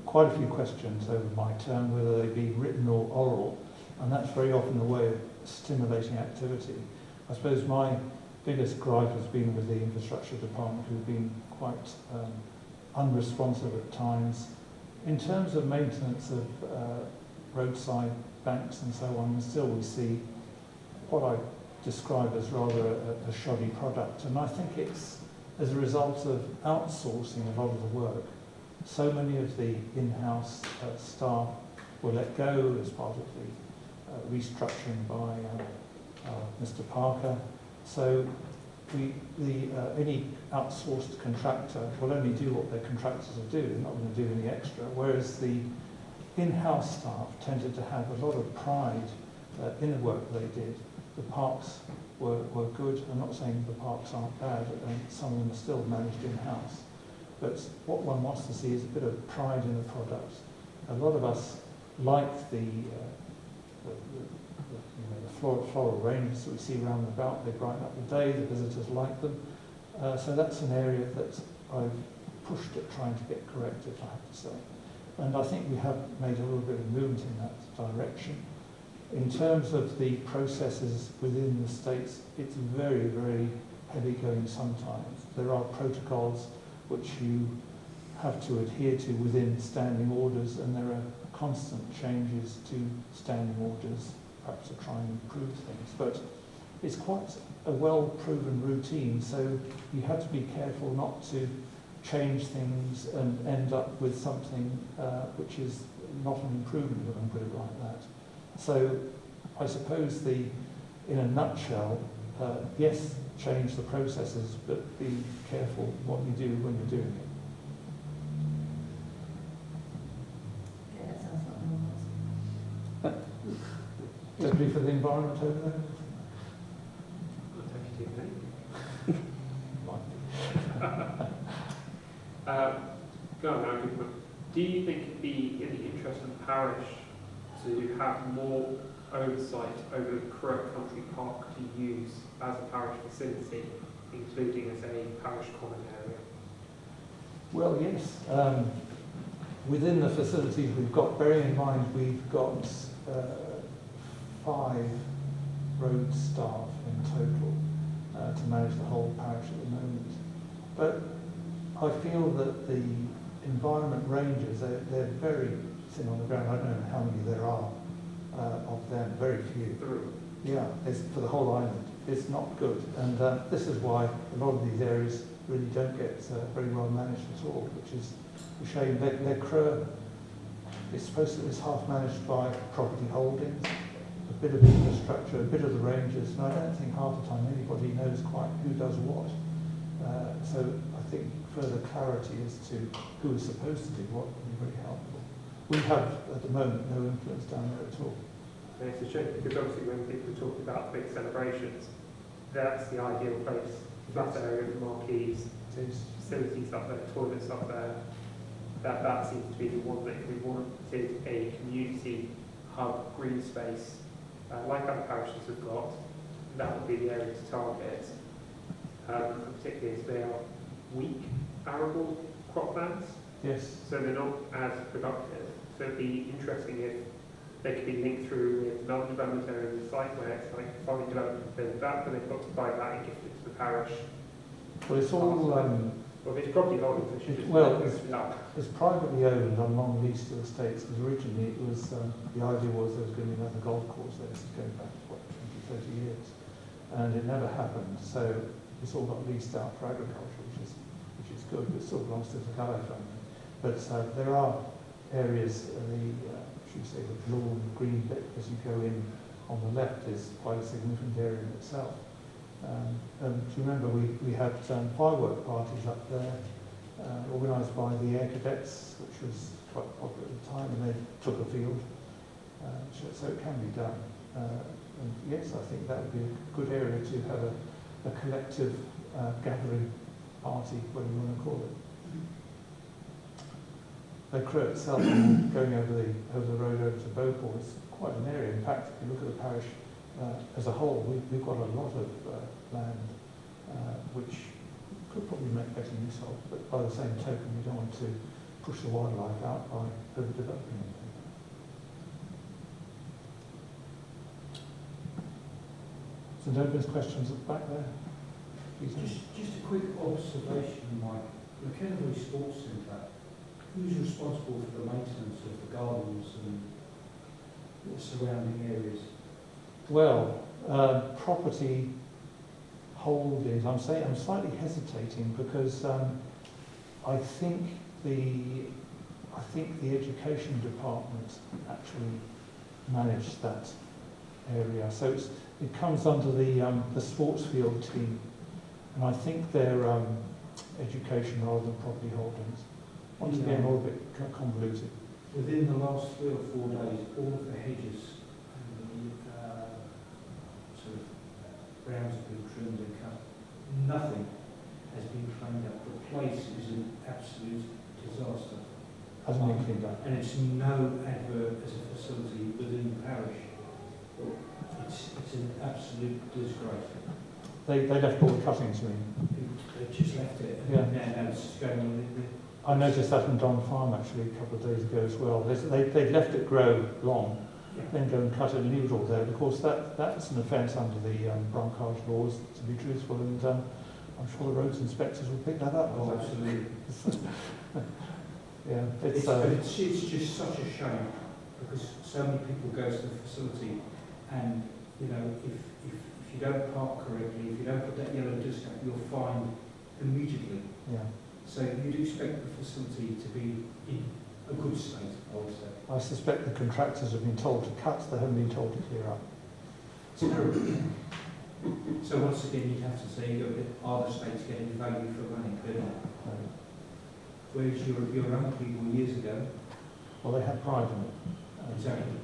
quite a few questions over my term, whether they be written or oral, and that's very often a way of stimulating activity. I suppose my biggest gripe has been with the infrastructure department, who've been quite unresponsive at times. In terms of maintenance of roadside banks and so on, and still we see what I describe as rather a shoddy product, and I think it's as a result of outsourcing a lot of the work. So many of the in-house staff were let go as part of the restructuring by Mr. Parker. So any outsourced contractor will only do what their contractors will do. They're not going to do any extra. Whereas the in-house staff tended to have a lot of pride in the work they did. The parks were good. I'm not saying the parks aren't bad, and some of them are still managed in-house. But what one wants to see is a bit of pride in the product. A lot of us like the floral ranges that we see around and about. They brighten up the day, the visitors like them. So that's an area that I've pushed at trying to get corrected, I have to say. And I think we have made a little bit of movement in that direction. In terms of the processes within the states, it's very, very heavy going sometimes. There are protocols which you have to adhere to within standing orders, and there are constant changes to standing orders, perhaps to try and improve things. But it's quite a well-proven routine, so you have to be careful not to change things and end up with something which is not an improvement, if I can put it like that. So I suppose in a nutshell, yes, change the processes, but be careful what you do when you're doing it. Okay, that sounds like normal. Deputy for the Environment over there? Do you think it'd be in the interest of the parish to have more oversight over the Crook Country Park to use as a parish facility, including as a parish common area? Well, yes. Within the facilities we've got, bearing in mind we've got 5 road staff in total to manage the whole parish at the moment. But I feel that the environment rangers, they're very thin on the ground. I don't know how many there are of them, very few. 3. Yeah, it's for the whole island. It's not good. And this is why a lot of these areas really don't get very well managed at all, which is a shame. Their CRE is half managed by property holdings, a bit of infrastructure, a bit of the rangers, and I don't think half the time anybody knows quite who does what. So I think further clarity as to who is supposed to do what would be very helpful. We have, at the moment, no influence down there at all. And it's a shame, because obviously when people are talking about big celebrations, that's the ideal place. Flat area, marquees, facilities up there, toilets up there. That seems to be the one that we wanted a community hub, green space, like other parishes have got. That would be the area to target, particularly as they are weak arable croplands. Yes. So they're not as productive. So it'd be interesting if they could be linked through with another development area in the site where it's like foreign development build that, but they've got to buy that and gift it to the parish. Well, it's all Well, if it's property holdings, they should just it's privately owned and long leased to the states, because originally it was the idea was there was going to be another golf course there. This is going back to 20, 30 years, and it never happened. So it's all got leased out for agriculture, which is good. But it still belongs to the Gallo family. But there are areas, the blue and green bit as you go in on the left is quite a significant area in itself. And do you remember we had firework parties up there, organised by the Air Cadets, which was quite popular at the time, and they took a field. So it can be done. And yes, I think that would be a good area to have a collective gathering party, whatever you want to call it. The Crewe itself, going over the road over to Beauport, is quite an area. In fact, if you look at the parish as a whole, we've got a lot of land which could probably make better use of, but by the same token, we don't want to push the wildlife out by overdeveloping it. So Douglas, questions at the back there? Please. Just a quick observation, Mike. The Connétable Sports Centre, who's responsible for the maintenance of the gardens and the surrounding areas? Well, property holdings. I'm slightly hesitating because I think the education department actually managed that area. So it comes under the sports field team, and I think they're education rather than property holdings. Once again, all a bit convoluted. Within the last 3 or 4 days, all of the hedges and the sort of grounds have been trimmed and cut. Nothing has been cleaned up. The place is an absolute disaster. Hasn't been cleaned up. And it's no advert as a facility within the parish. It's an absolute disgrace. They left all the cuttings, you mean? They just left it. Yeah. And it's just going on. I noticed that on Don Farm actually a couple of days ago as well. They left it grow long, then go and cut it and leave it all there. Of course, that's an offence under the brancage laws, to be truthful, and I'm sure the roads inspectors will pick that up. Oh, absolutely. Yeah, it's just such a shame because so many people go to the facility, and you know if you don't park correctly, if you don't put that yellow disc up, you'll find immediately. Yeah. So you'd expect the facility to be in a good state, I would say. I suspect the contractors have been told to cut, they haven't been told to clear up. So once again, you'd have to say, are the states getting value for money? They're not. No. Whereas your own people years ago, Well, they had pride in it.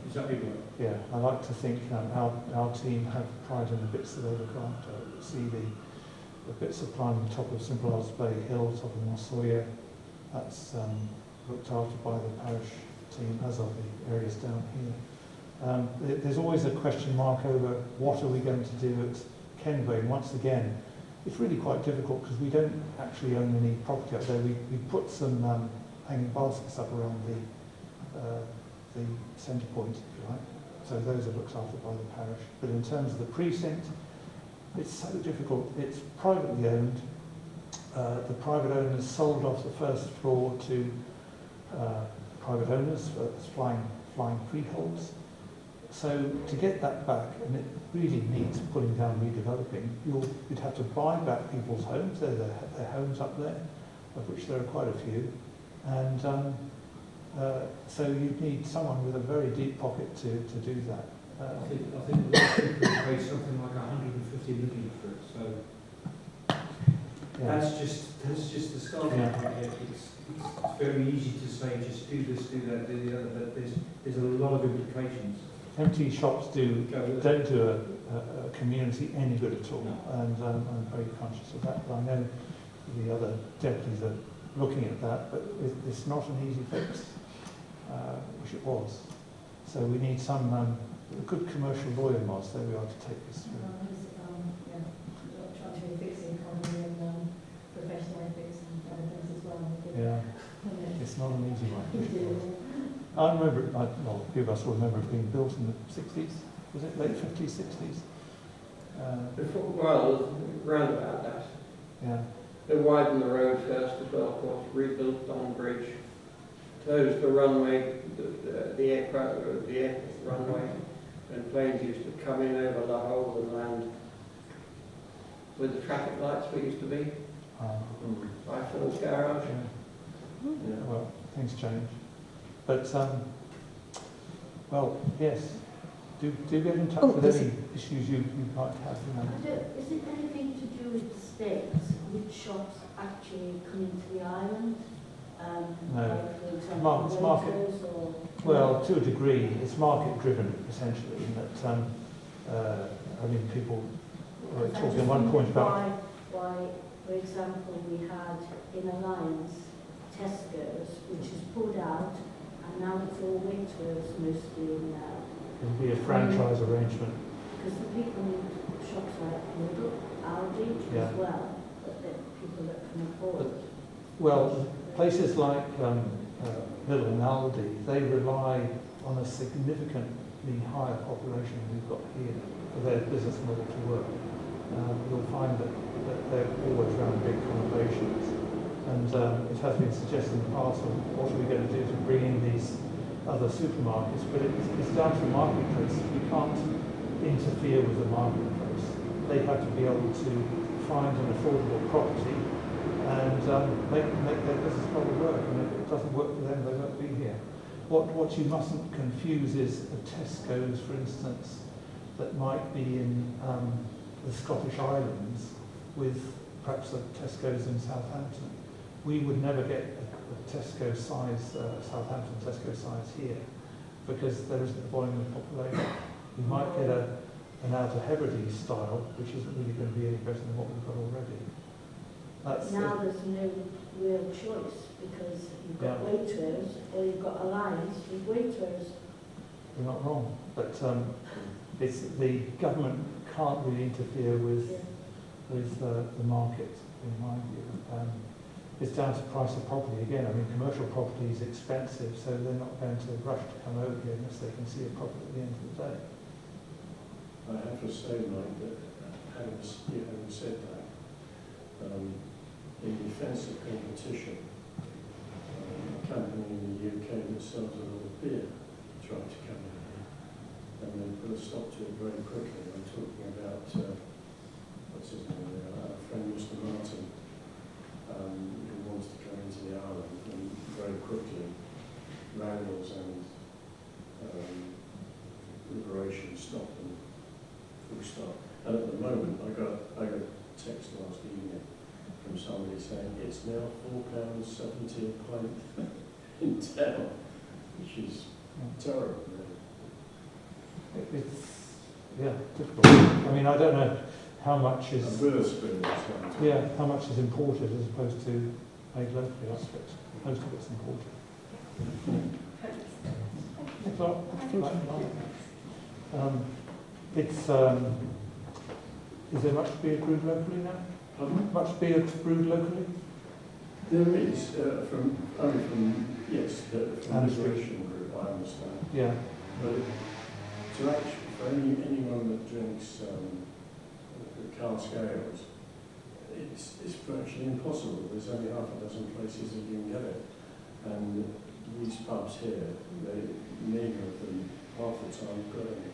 exactly right. Yeah, I like to think our team have pride in the bits that they look after. See the bits of climbing the top of St Brelade's Bay Hill, top of Mossoya, that's looked after by the parish team, as are the areas down here. There's always a question mark over what are we going to do at Kenway, and once again, it's really quite difficult because we don't actually own any property up there. We put some hanging baskets up around the centre point, if you like. So those are looked after by the parish. But in terms of the precinct, it's so difficult. It's privately owned. The private owners sold off the first floor to private owners for flying freeholds. So to get that back, and it really needs pulling down, redeveloping, you'd have to buy back people's homes. They're their homes up there, of which there are quite a few. And so you'd need someone with a very deep pocket to do that. I think the people paid something like 150 million for it. So Yeah. that's just the starting point. It's very easy to say just do this, do that, do the other, but there's a lot of implications. Empty shops don't do a community any good at all, and I'm very conscious of that. But I know the other deputies are looking at that, but it's not an easy fix, which it was. So we need some a good commercial lawyer, Moss, there we are, to take this through. Trying to fix the economy and professional ethics and other things as well. Yeah, it's not an easy one. I remember it, well, a few of us will remember it being built in the 60s, was it late 50s, 60s? Well, round about that. Yeah. They widened the road first as well, of course, rebuilt Don Bridge, closed the runway, the aircraft runway, and planes used to come in over the hole and land with the traffic lights we used to be, by Phil's garage. Yeah. Well, things change. But, well, yes, do get in touch with any issues you might have. Is it anything to do with the states, which shops actually come into the island? No. Like, for example, It's market. Waitrose or... Well, to a degree, it's market-driven, essentially, in that, I mean, people were talking at one point about... Why, for example, we had in Alliance Tesco's, which is pulled out, and now it's all Waitrose mostly in there. It'll be a franchise arrangement. because the people need shops like Lidl, Aldi Yeah. as well, but the people that can afford. Well, places like Lidl and Aldi, they rely on a significantly higher population than we've got here for their business model to work. You'll find that they're always around big conurbations. And it has been suggested in the past, well, what are we going to do to bring in these other supermarkets? But it's down to the marketplace. We can't interfere with the marketplace. They have to be able to find an affordable property and make their business model work. And if it doesn't work for them, they won't be here. What you mustn't confuse is a Tesco's, for instance, that might be in the Scottish Islands with perhaps a Tesco's in Southampton. We would never get a Tesco size, Southampton Tesco size here, because there isn't the volume of population. We might get an Outer Hebrides style, which isn't really going to be any better than what we've got already. Now there's no real choice, because you've got Waitrose, or you've got Alliance with Waitrose. You're not wrong, but it's the government can't really interfere with the market, in my view. It's down to price of property again. I mean, commercial property is expensive, so they're not going to rush to come over here unless they can see a profit at the end of the day. I have to say, Mike, that having said that, in defence of competition, a company in the UK that sells a lot of beer tried to come in here, and they put a stop to it very quickly. I'm talking about, what's his name there, our friend Mr. Martin, who wants to come into the island, and very quickly Randalls and Liberation stopped them, full stop. And at the moment, I got a text last evening from somebody saying it's now £4.70 a pint in town, which is terrible, really. It's difficult. I mean, I don't know how much is how much is imported as opposed to made locally. I suspect most of it's imported. Is there much beer brewed locally now? Much beer brewed locally? There is, from Liberation Group, I understand. Yeah. But to actually, for anyone that drinks cask ales, it's virtually impossible. There's only half a dozen places that you can get it. And these pubs here, neither of them, half the time, got any.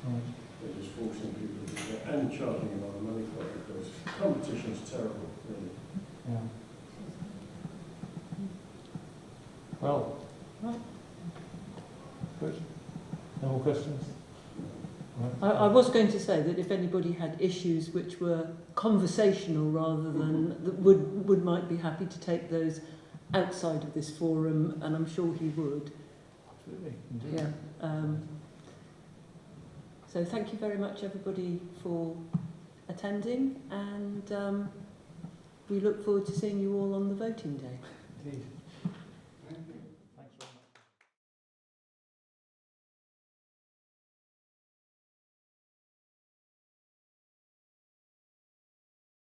Right. They're just forcing people to get, and charging a lot of money for it, because competition's terrible, really. Yeah. Well, good. No more questions? Right. I was going to say that if anybody had issues which were conversational rather than that would might be happy to take those outside of this forum, and I'm sure he would. Absolutely. Indeed. Yeah. So thank you very much, everybody, for attending, and we look forward to seeing you all on the voting day. Indeed.